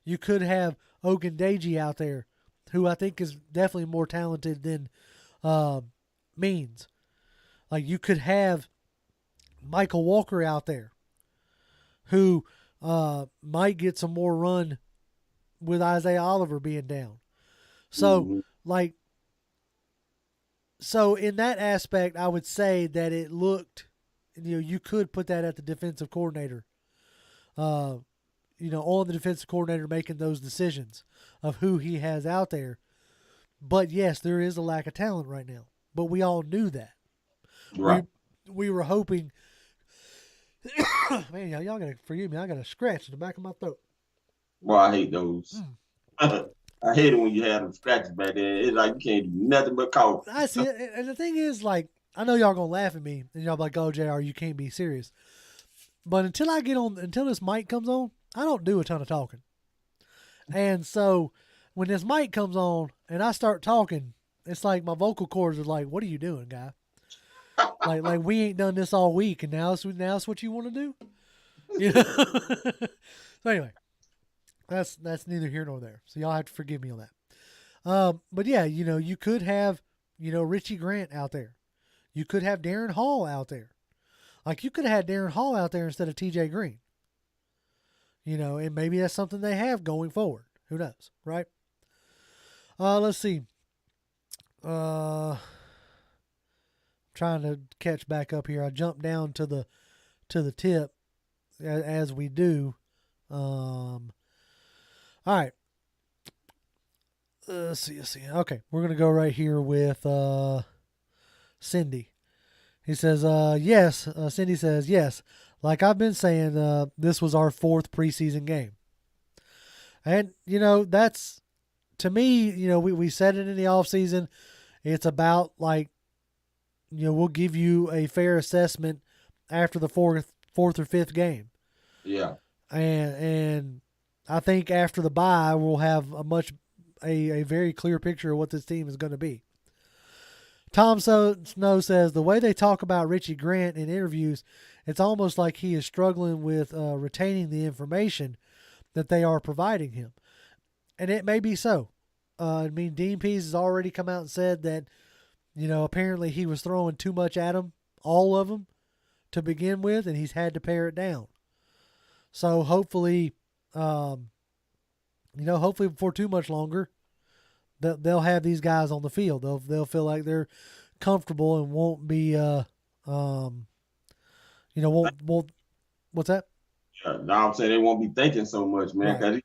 You could have Ogundeji out there, who I think is definitely more talented than Means. Like, you could have Michael Walker out there, who might get some more run with Isaiah Oliver being down. So, so in that aspect, I would say that it looked, you could put that at the defensive coordinator, on the defensive coordinator making those decisions of who he has out there. But yes, there is a lack of talent right now, but we all knew that. Right. We were hoping, man, y'all gotta forgive me. I got a scratch in the back of my throat. Well, I hate those. I hate it when you have them scratches back there. It's like you can't do nothing but cough. I see it. And the thing is, like, I know y'all gonna laugh at me, and y'all be like, "Oh, JR, you can't be serious." But until this mic comes on, I don't do a ton of talking. And so when this mic comes on and I start talking, it's like my vocal cords are like, "What are you doing, guy?" like we ain't done this all week, and now it's what you want to do. So anyway, that's neither here nor there. So y'all have to forgive me on that. But yeah, you could have, Richie Grant out there. You could have Darren Hall out there. Like, you could have had Darren Hall out there instead of TJ Green. And maybe that's something they have going forward. Who knows, right? Let's see. Trying to catch back up here. I jumped down to the tip as we do. All right. Let's see. Okay, we're gonna go right here with Cindy. He says, yes. Cindy says, yes. Like I've been saying, this was our 4th preseason game. And, that's, to me, we said it in the offseason. It's about, like, we'll give you a fair assessment after the fourth or 5th game. Yeah. And I think after the bye, we'll have a very clear picture of what this team is going to be. Tom Snow says, the way they talk about Richie Grant in interviews, it's almost like he is struggling with retaining the information that they are providing him. And it may be so. Dean Pease has already come out and said that, apparently he was throwing too much at him, all of them, to begin with, and he's had to pare it down. So hopefully, hopefully before too much longer, they'll have these guys on the field. They'll feel like they're comfortable and won't be, won't. What's that? Yeah, now I'm saying they won't be thinking so much, man. Because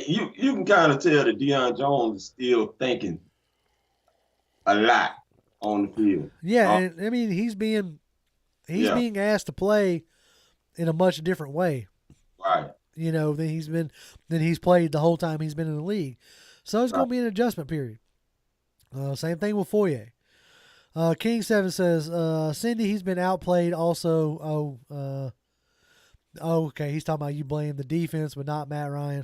you can kind of tell that Deion Jones is still thinking a lot on the field. Yeah, and he's being asked to play in a much different way. Right. Than he's played the whole time he's been in the league. So it's going to be an adjustment period. Same thing with Foye. King 7 says, Cindy, he's been outplayed also. Okay. He's talking about you blame the defense, but not Matt Ryan.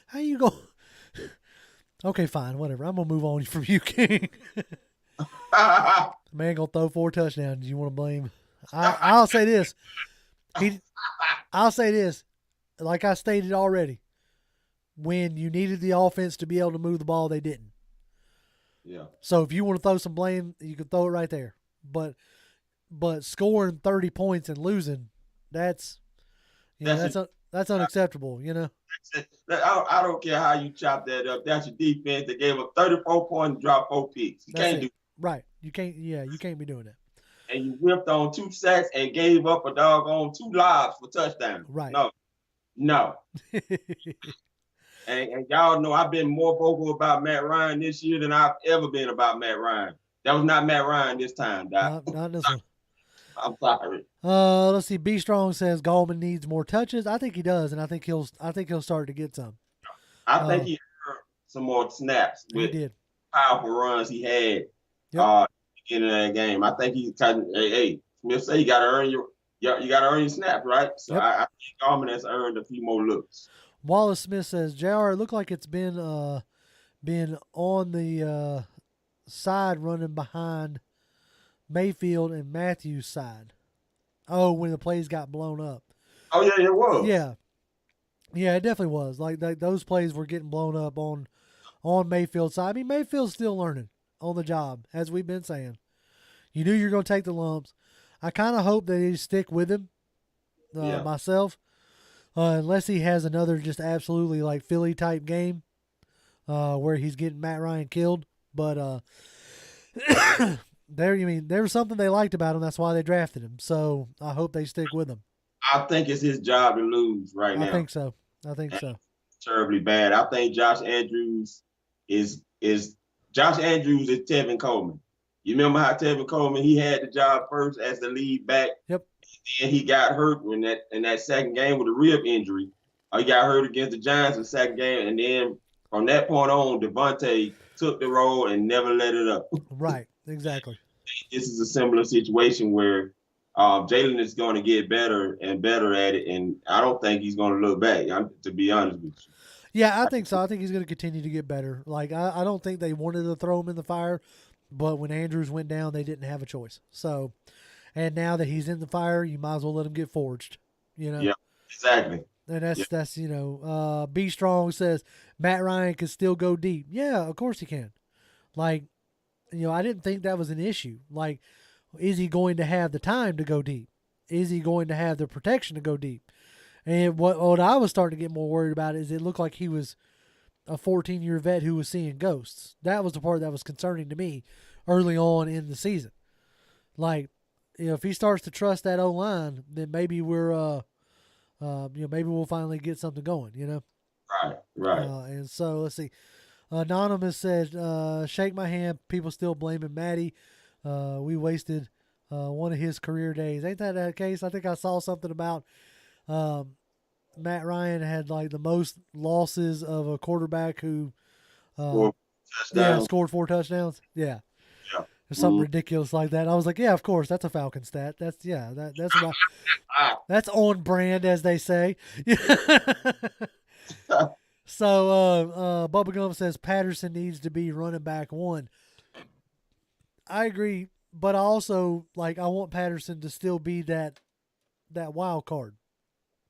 How you go? Okay, fine. Whatever. I'm going to move on from you, King. Man going to throw 4 touchdowns. You want to blame? I'll say this. I'll say this. Like I stated already. When you needed the offense to be able to move the ball, they didn't. Yeah. So if you want to throw some blame, you can throw it right there. But scoring 30 points and losing, that's unacceptable. I don't care how you chop that up. That's your defense that gave up 34 points and dropped 4 picks. You can't do it. Right. You can't be doing that. And you whipped on 2 sacks and gave up a doggone 2 lobs for touchdowns. Right. No. And y'all know I've been more vocal about Matt Ryan this year than I've ever been about Matt Ryan. That was not Matt Ryan this time, Doc. Not this one. I'm sorry. Let's see. B Strong says Gallman needs more touches. I think he does, and I think he'll start to get some. I think he earned some more snaps with powerful runs he had in that game. I think he kind of Smith say you gotta earn your snaps, right? So I think Gallman has earned a few more looks. Wallace Smith says, JR, it looked like it's been on the side running behind Mayfield and Matthews' side. Oh, when the plays got blown up. Oh, yeah, it was. Yeah. Yeah, it definitely was. Like those plays were getting blown up on Mayfield's side. Mayfield's still learning on the job, as we've been saying. You knew you're going to take the lumps. I kind of hope that they stick with him myself. Unless he has another just absolutely like Philly type game where he's getting Matt Ryan killed. But there was something they liked about him. That's why they drafted him. So I hope they stick with him. I think it's his job to lose right now. I think so. Terribly bad. I think Josh Andrews is Tevin Coleman. You remember how Tevin Coleman, he had the job first as the lead back. Yep. And he got hurt in that second game with a rib injury. He got hurt against the Giants in the second game, and then from that point on, Devontae took the role and never let it up. Right, exactly. This is a similar situation where Jalen is going to get better and better at it, and I don't think he's going to look back, to be honest with you. Yeah, I think so. I think he's going to continue to get better. Like, I don't think they wanted to throw him in the fire, but when Andrews went down, they didn't have a choice. So, and now that he's in the fire, you might as well let him get forged. Yeah, exactly. And that's B Strong says Matt Ryan can still go deep. Yeah, of course he can. Like, I didn't think that was an issue. Like, is he going to have the time to go deep? Is he going to have the protection to go deep? And what I was starting to get more worried about is it looked like he was a 14-year vet who was seeing ghosts. That was the part that was concerning to me early on in the season. Like, if he starts to trust that O-line, then maybe maybe we'll finally get something going, Right. Right. And so let's see. Anonymous said, "Shake my hand." People still blaming Matty. We wasted one of his career days. Ain't that the case? I think I saw something about Matt Ryan had like the most losses of a quarterback who, scored 4 touchdowns. Yeah. Yeah. Or something ridiculous like that. I was like, yeah, of course, that's a Falcon stat. That's right. That's on brand, as they say. So Bubba Gum says Patterson needs to be running back 1. I agree, but I also I want Patterson to still be that wild card.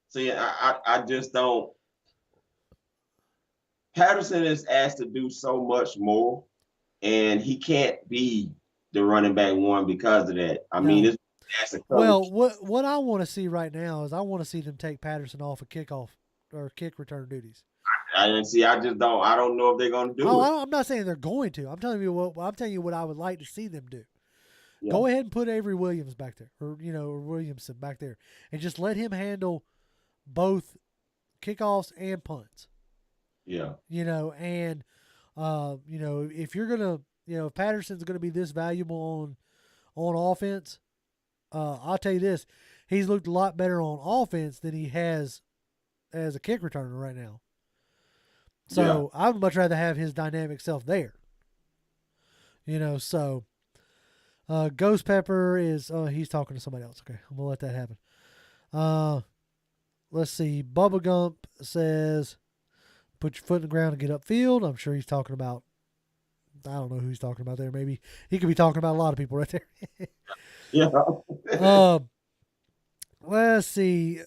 See, I just don't. Patterson is asked to do so much more, and he can't be the running back 1 because of that. I mean, that's a coach. Well, what I want to see right now is I want to see them take Patterson off of kickoff or kick return duties. I just don't. I don't know if they're going to do it. I'm not saying they're going to. I'm telling you what I would like to see them do. Yeah. Go ahead and put Avery Williams back there, or Williamson back there, and just let him handle both kickoffs and punts. Yeah. And if you're gonna, if Patterson's gonna be this valuable on offense, I'll tell you this: he's looked a lot better on offense than he has as a kick returner right now. So I would much rather have his dynamic self there. So Ghost Pepper is he's talking to somebody else. Okay, I'm gonna let that happen. Let's see. Bubba Gump says, "Put your foot in the ground and get upfield." I'm sure he's talking about. I don't know who he's talking about there. Maybe he could be talking about a lot of people right there. Yeah. Let's see.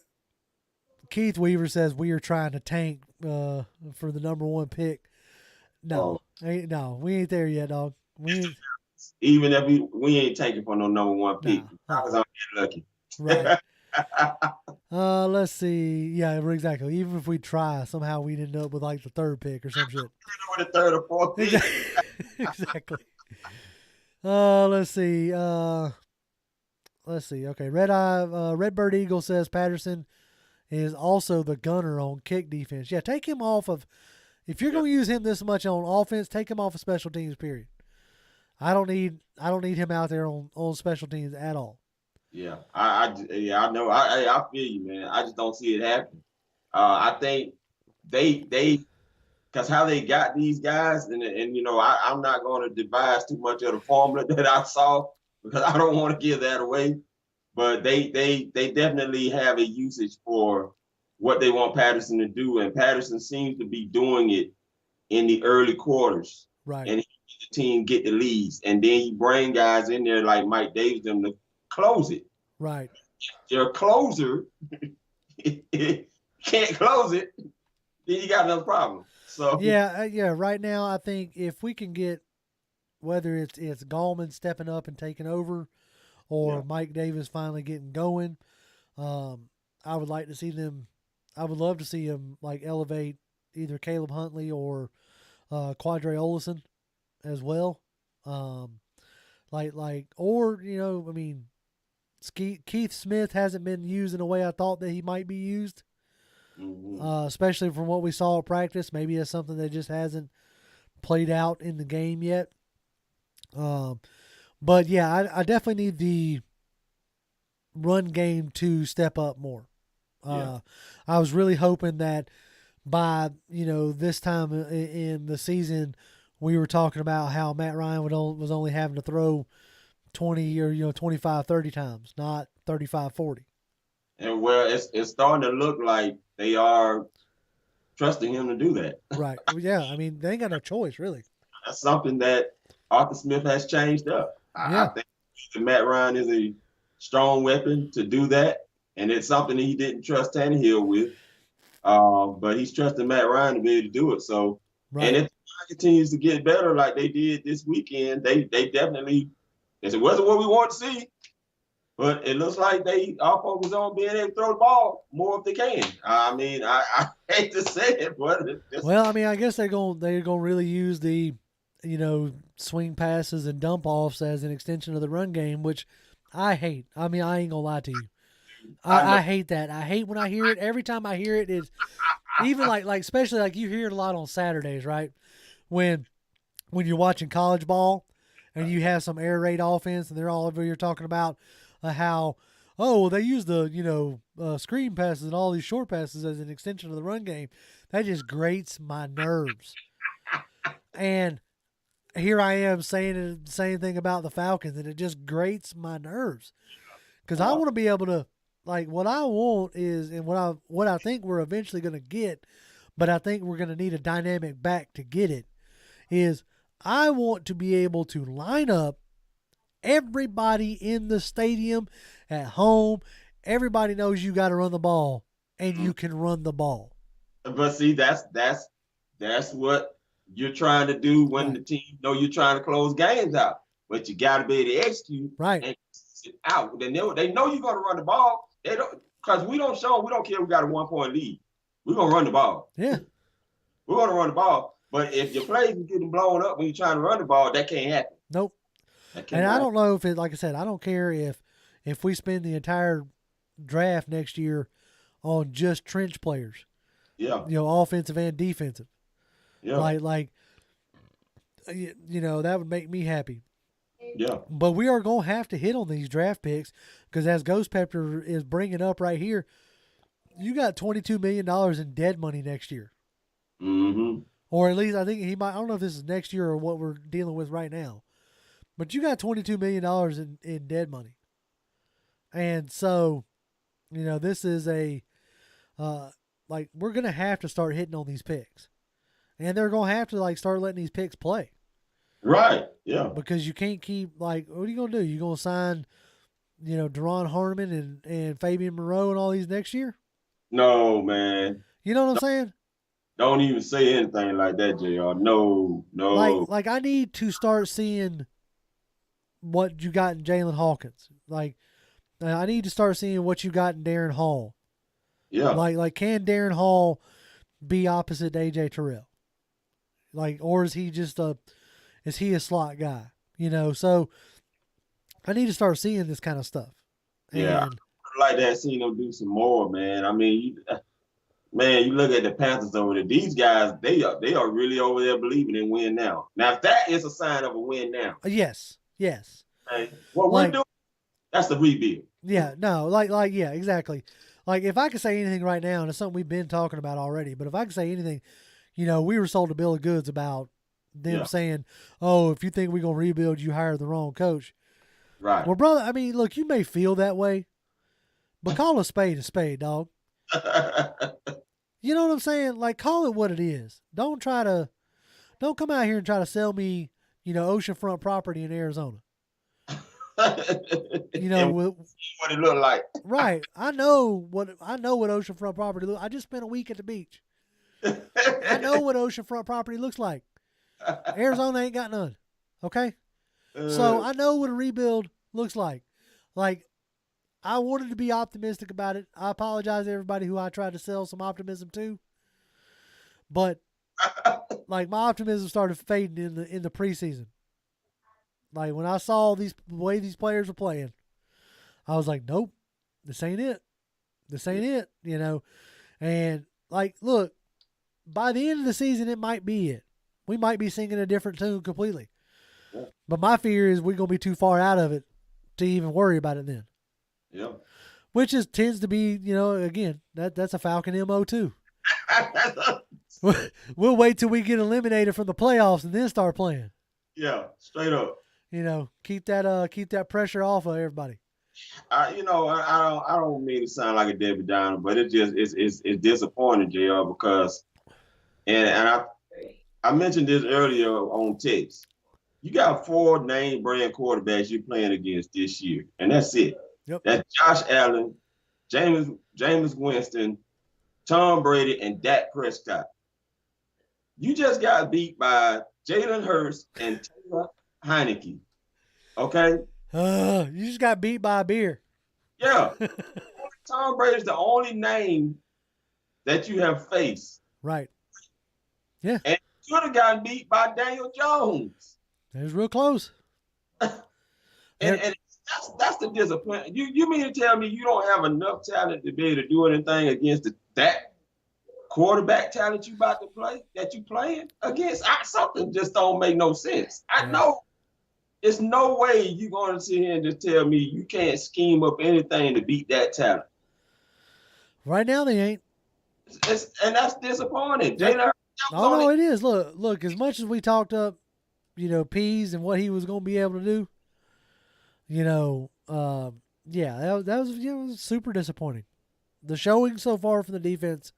Keith Weaver says we are trying to tank for the number 1 pick. No, we ain't there yet, dog. Even if we ain't taking for no number 1 pick, because I'm getting lucky. Right. Let's see. Yeah, exactly. Even if we try, somehow we'd end up with the 3rd pick or some shit. With the 3rd or 4th pick. Exactly. Let's see. Okay, Redbird Eagle says Patterson is also the gunner on kick defense. Yeah, take him off of. If you're going to use him this much on offense, take him off of special teams. Period. I don't need him out there on special teams at all. Yeah, I know. I feel you, man. I just don't see it happening. I think they because how they got these guys, and I'm not going to devise too much of the formula that I saw because I don't want to give that away. But they definitely have a usage for what they want Patterson to do, and Patterson seems to be doing it in the early quarters. Right. And the team get the leads, and then you bring guys in there like Mike Davis them to close it. Right. Your closer can't close it, then you got another problem. So yeah. Right now, I think if we can get whether it's Gallman stepping up and taking over, or Mike Davis finally getting going, I would like to see them. I would love to see him elevate either Caleb Huntley or Quadre Olison as well. Keith Smith hasn't been used in a way I thought that he might be used. Especially from what we saw at practice. Maybe it's something that just hasn't played out in the game yet. But yeah, I definitely need the run game to step up more. I was really hoping that by this time in the season, we were talking about how Matt Ryan was only having to throw 20 or 25, 30 times, not 35, 40. And it's starting to look like they are trusting him to do that. Right. Yeah. I mean, they ain't got no choice, really. That's something that Arthur Smith has changed up. I think that Matt Ryan is a strong weapon to do that, and it's something that he didn't trust Tannehill with. But he's trusting Matt Ryan to be able to do it. So, and if it continues to get better like they did this weekend, they definitely. It wasn't what we want to see, but it looks like they are focused on being able to throw the ball more if they can. I mean, I hate to say it, but well, I mean, I guess they're gonna really use the swing passes and dump offs as an extension of the run game, which I hate. I mean, I ain't gonna lie to you. I hate that. I hate when I hear it. Every time I hear it, even like especially like you hear it a lot on Saturdays, right? When you're watching college ball and you have some air raid offense and they're all over here talking about how they use the screen passes and all these short passes as an extension of the run game. That just grates my nerves. And here I am saying the same thing about the Falcons, and it just grates my nerves because I want to be able to, like, what I want is, and what I think we're eventually going to get, but I think we're going to need a dynamic back to get it, is I want to be able to line up everybody in the stadium, at home. Everybody knows you got to run the ball, and you can run the ball. But see, that's what you're trying to do when Right. the team know you're trying to close games out. But you got to be able to execute and sit out. They know you're going to run the ball. They don't, because we don't care we got a 1-point lead. We're going to run the ball. Yeah. We're going to run the ball. But if your plays are getting blown up when you're trying to run the ball, that can't happen. Nope. And I don't know if it, like I said, I don't care if we spend the entire draft next year on just trench players. Yeah. Offensive and defensive. Yeah. Like that would make me happy. Yeah. But we are going to have to hit on these draft picks because, as Ghost Pepper is bringing up right here, you got $22 million in dead money next year. Mm-hmm. Or at least I think he might. I don't know if this is next year or what we're dealing with right now. But you got $22 million in dead money. And so, this is we're going to have to start hitting on these picks. And they're going to have to, start letting these picks play. Right, yeah. Because you can't keep, what are you going to do? You going to sign, Deron Harmon and Fabian Moreau and all these next year? No, man. You know what I'm saying? Don't even say anything like that, JR. No. Like I need to start seeing what you got in Jalen Hawkins. I need to start seeing what you got in Darren Hall. Yeah. Like can Darren Hall be opposite AJ Terrell? Or is he just a slot guy? So I need to start seeing this kind of stuff. Yeah. I'd like to see them do some more, man. I mean, you look at the Panthers over there. These guys, they are really over there believing in win now. Now, if that is a sign of a win now. Yes. Okay. What we're doing, that's the rebuild. Yeah, no, yeah, exactly. If I could say anything right now, and it's something we've been talking about already, but if I could say anything, we were sold a bill of goods about them saying, oh, if you think we're going to rebuild, you hired the wrong coach. Right. Well, brother, I mean, look, you may feel that way, but call a spade, dog. You know what I'm saying? Call it what it is. Don't come out here and try to sell me, oceanfront property in Arizona. What it look like. Right. I know what oceanfront property looks. I just spent a week at the beach. I know what oceanfront property looks like. Arizona ain't got none. Okay? So I know what a rebuild looks like. I wanted to be optimistic about it. I apologize to everybody who I tried to sell some optimism to. But my optimism started fading in the preseason. When I saw the way these players were playing, I was like, nope, this ain't it. This ain't it, And look, by the end of the season, it might be it. We might be singing a different tune completely. Yeah. But my fear is we're going to be too far out of it to even worry about it then. Yeah. Which tends to be, again, that's a Falcon MO too. We'll wait till we get eliminated from the playoffs and then start playing. Yeah, straight up. Keep that pressure off of everybody. I don't mean to sound like a Debbie Downer, but it's disappointing, JR, because and I mentioned this earlier on text. You got 4 name brand quarterbacks you're playing against this year, and that's it. Yep. That's Josh Allen, Jameis Winston, Tom Brady, and Dak Prescott. You just got beat by Jalen Hurts and Taylor Heineke. Okay? You just got beat by a beer. Yeah. Tom Brady's the only name that you have faced. Right. Yeah. And you could have gotten beat by Daniel Jones. It was real close. And that's the disappointment. You mean to tell me you don't have enough talent to be able to do anything against that quarterback talent you about to play that you playing against, something just don't make no sense. I know there's no way you're going to sit here and just tell me you can't scheme up anything to beat that talent. Right now they ain't. And that's disappointing. Yep. No, it is. Look. As much as we talked up, Pease and what he was going to be able to do, that was super disappointing. The showing so far from the defense,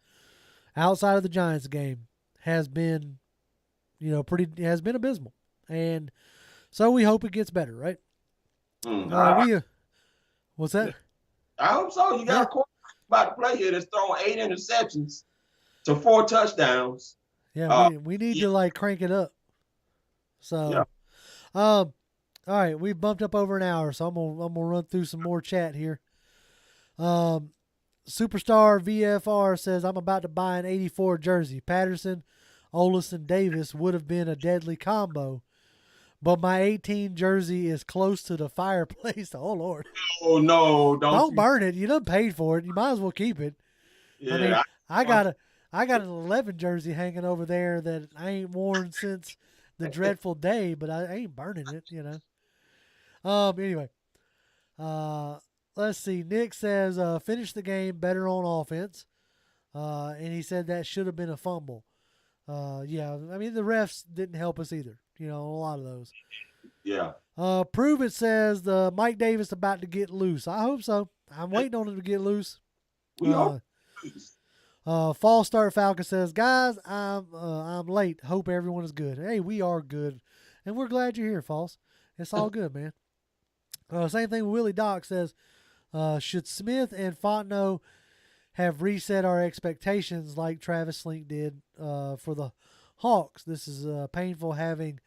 outside of the Giants game, has been, has been abysmal, and so we hope it gets better, right? What's that? I hope so. You got a quarterback about to play here that's thrown 8 interceptions to 4 touchdowns. Yeah, we need to crank it up. So, all right, we bumped up over an hour, so I'm gonna run through some more chat here. Superstar VFR says, I'm about to buy an 84 jersey. Patterson, Olsen, Davis would have been a deadly combo, but my 18 jersey is close to the fireplace. Oh, Lord. Oh, no. Don't burn it. You done paid for it. You might as well keep it. Yeah, I mean, I got an 11 jersey hanging over there that I ain't worn since the dreadful day, but I ain't burning it, Anyway, let's see. Nick says, finish the game better on offense. And he said that should have been a fumble. Yeah, I mean, the refs didn't help us either, a lot of those. Yeah. Prove It says the Mike Davis about to get loose. I hope so. I'm waiting on him to get loose. We hope. False Start Falcon says, guys, I'm late. Hope everyone is good. Hey, we are good, and we're glad you're here, False. It's all good, man. Same thing with Willie Doc says, should Smith and Fontenot have reset our expectations like Travis Slink did for the Hawks? This is painful having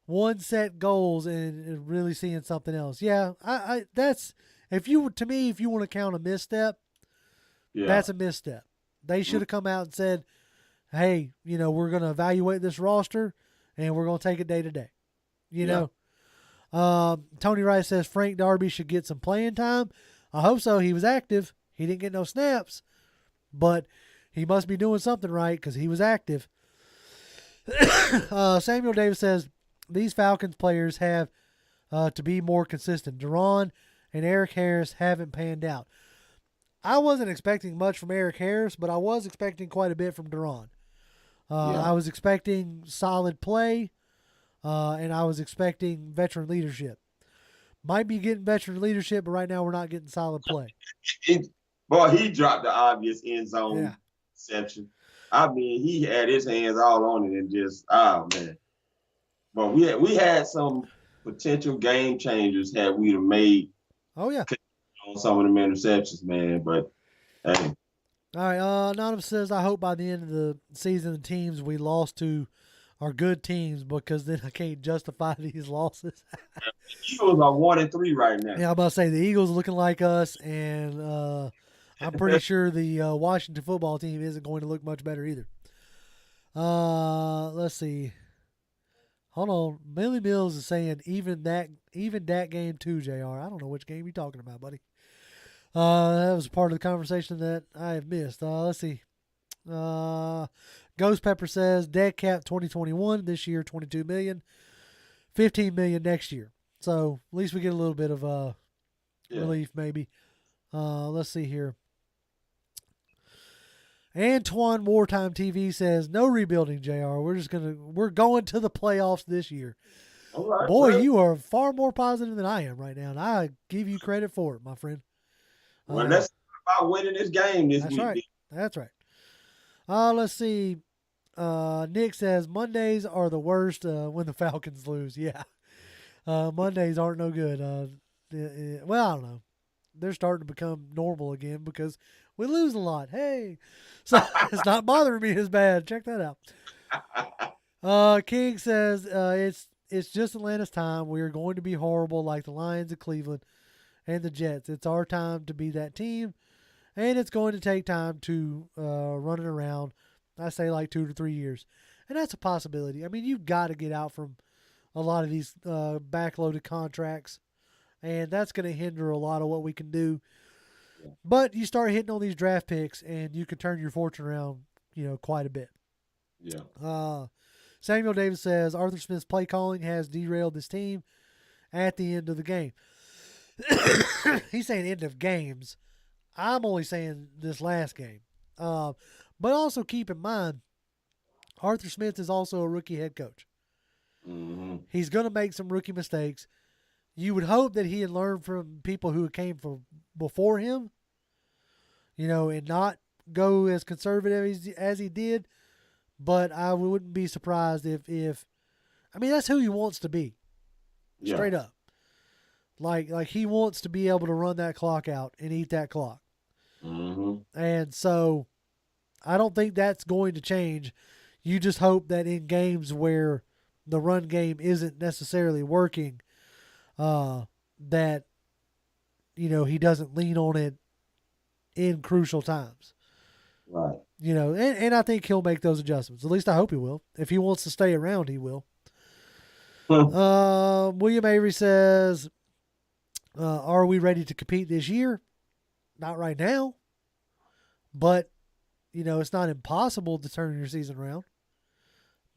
one set goals and really seeing something else. Yeah, that's if you want to count a misstep, that's a misstep. They should have come out and said, hey, we're going to evaluate this roster and we're going to take it day to day. Tony Rice says Frank Darby should get some playing time. I hope so. He was active. He didn't get no snaps, but he must be doing something right because he was active. Samuel Davis says these Falcons players have to be more consistent. Duron and Eric Harris haven't panned out. I wasn't expecting much from Eric Harris, but I was expecting quite a bit from Duron. I was expecting solid play, and I was expecting veteran leadership. Might be getting veteran leadership, but right now we're not getting solid play. He dropped the obvious end zone exception. I mean, he had his hands all on it and just, man. But we had some potential game changers had we have made. Oh, yeah. On some of them interceptions, man. But, hey. All right. Anonymous says, I hope by the end of the season, the teams we lost to are good teams because then I can't justify these losses. The Eagles are 1-3 right now. Yeah, I'm about to say the Eagles are looking like us, and I'm pretty sure the Washington football team isn't going to look much better either. Let's see. Hold on. Millie Mills is saying even that game too, JR. I don't know which game you're talking about, buddy. That was part of the conversation that I have missed. Let's see. Ghost Pepper says dead cap 2021 this year, $22 million, $15 million next year. So at least we get a little bit of relief, maybe. Let's see here. Antoine Wartime TV says no rebuilding, JR. We're going to the playoffs this year. All right, boy, you are far more positive than I am right now, and I give you credit for it, my friend. Well, that's about winning this game this week. That's right. Let's see. Nick says Mondays are the worst when the Falcons lose. Yeah. Mondays aren't no good. Well, I don't know. They're starting to become normal again because we lose a lot. Hey. So it's not bothering me as bad. Check that out. King says it's just Atlanta's time. We are going to be horrible like the Lions of Cleveland and the Jets. It's our time to be that team, and it's going to take time to run it around. I say like 2 to 3 years, and that's a possibility. I mean, you've got to get out from a lot of these backloaded contracts, and that's going to hinder a lot of what we can do. But you start hitting on these draft picks, and you can turn your fortune around quite a bit. Yeah. Samuel Davis says Arthur Smith's play calling has derailed this team at the end of the game. He's saying end of games. I'm only saying this last game. But also keep in mind, Arthur Smith is also a rookie head coach. Mm-hmm. He's going to make some rookie mistakes. You would hope that he had learned from people who came from before him, and not go as conservative as he did. But I wouldn't be surprised if that's who he wants to be. Yeah. Straight up. Like he wants to be able to run that clock out and eat that clock. Mm-hmm. And so I don't think that's going to change. You just hope that in games where the run game isn't necessarily working, that, he doesn't lean on it in crucial times. Right. And I think he'll make those adjustments. At least I hope he will. If he wants to stay around, he will. William Avery says, are we ready to compete this year? Not right now. But, it's not impossible to turn your season around.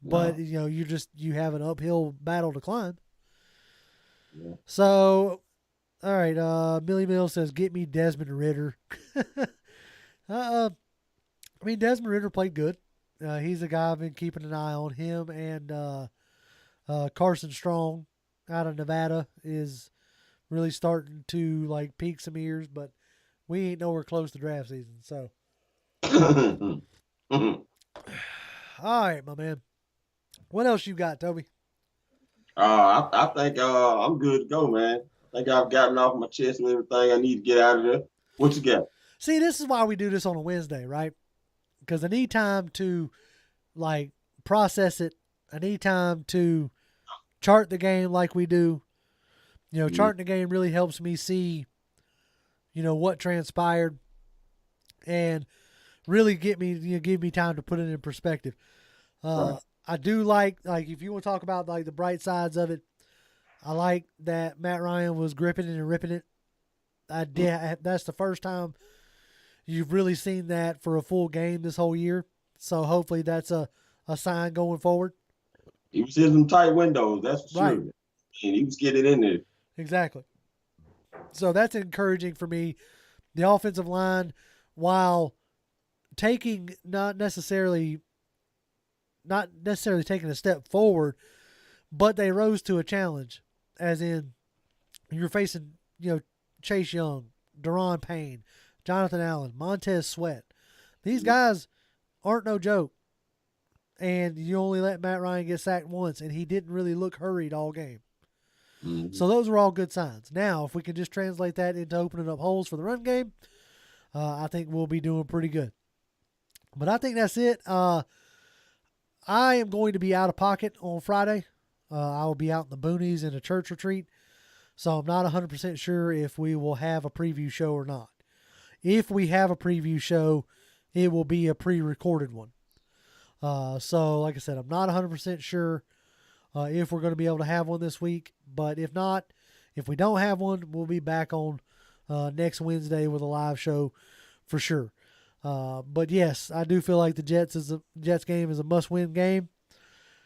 But, you have an uphill battle to climb. Yeah. So, all right. Millie Mills says, get me Desmond Ritter. Desmond Ritter played good. He's a guy I've been keeping an eye on. Him and Carson Strong out of Nevada is really starting to peak some ears, but we ain't nowhere close to draft season. So, all right, my man. What else you got, Toby? I think I'm good to go, man. I think I've gotten off my chest and everything I need to get out of there. What you got? See, this is why we do this on a Wednesday, right? Because I need time to process it. I need time to chart the game like we do. Charting the game really helps me see, what transpired, and really give me time to put it in perspective. Right. I do like if you want to talk about the bright sides of it, I like that Matt Ryan was gripping it and ripping it. That's the first time you've really seen that for a full game this whole year. So hopefully that's a sign going forward. He was in some tight windows, that's for Right. sure. And he was getting in there. Exactly. So that's encouraging for me. The offensive line, while taking not necessarily taking a step forward, but they rose to a challenge, as in you're facing, Chase Young, Daron Payne, Jonathan Allen, Montez Sweat. These guys aren't no joke. And you only let Matt Ryan get sacked once, and he didn't really look hurried all game. Mm-hmm. So those are all good signs. Now, if we can just translate that into opening up holes for the run game, I think we'll be doing pretty good. But I think that's it. I am going to be out of pocket on Friday. I will be out in the boonies in a church retreat. So I'm not 100% sure if we will have a preview show or not. If we have a preview show, it will be a pre-recorded one. So like I said, I'm not 100% sure if we're going to be able to have one this week. But if not, if we don't have one, we'll be back on next Wednesday with a live show for sure. But yes, I do feel like the Jets game is a must-win game.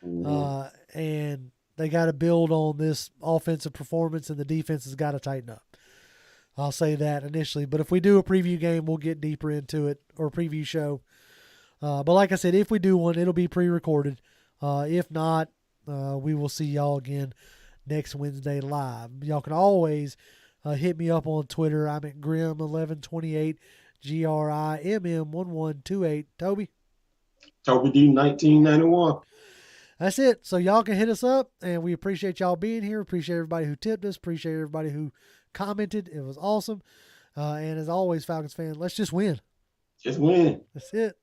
Mm-hmm. And they got to build on this offensive performance, and the defense has got to tighten up. I'll say that initially. But if we do a preview game, we'll get deeper into it, or a preview show. But like I said, if we do one, it'll be pre-recorded. If not, we will see y'all again next Wednesday live. Y'all can always hit me up on Twitter. I'm at Grim1128, GRIMM1128. Toby D 1991. That's it. So y'all can hit us up, and we appreciate y'all being here. Appreciate everybody who tipped us. Appreciate everybody who commented. It was awesome. And as always, Falcons fan, let's just win. Just win. That's it.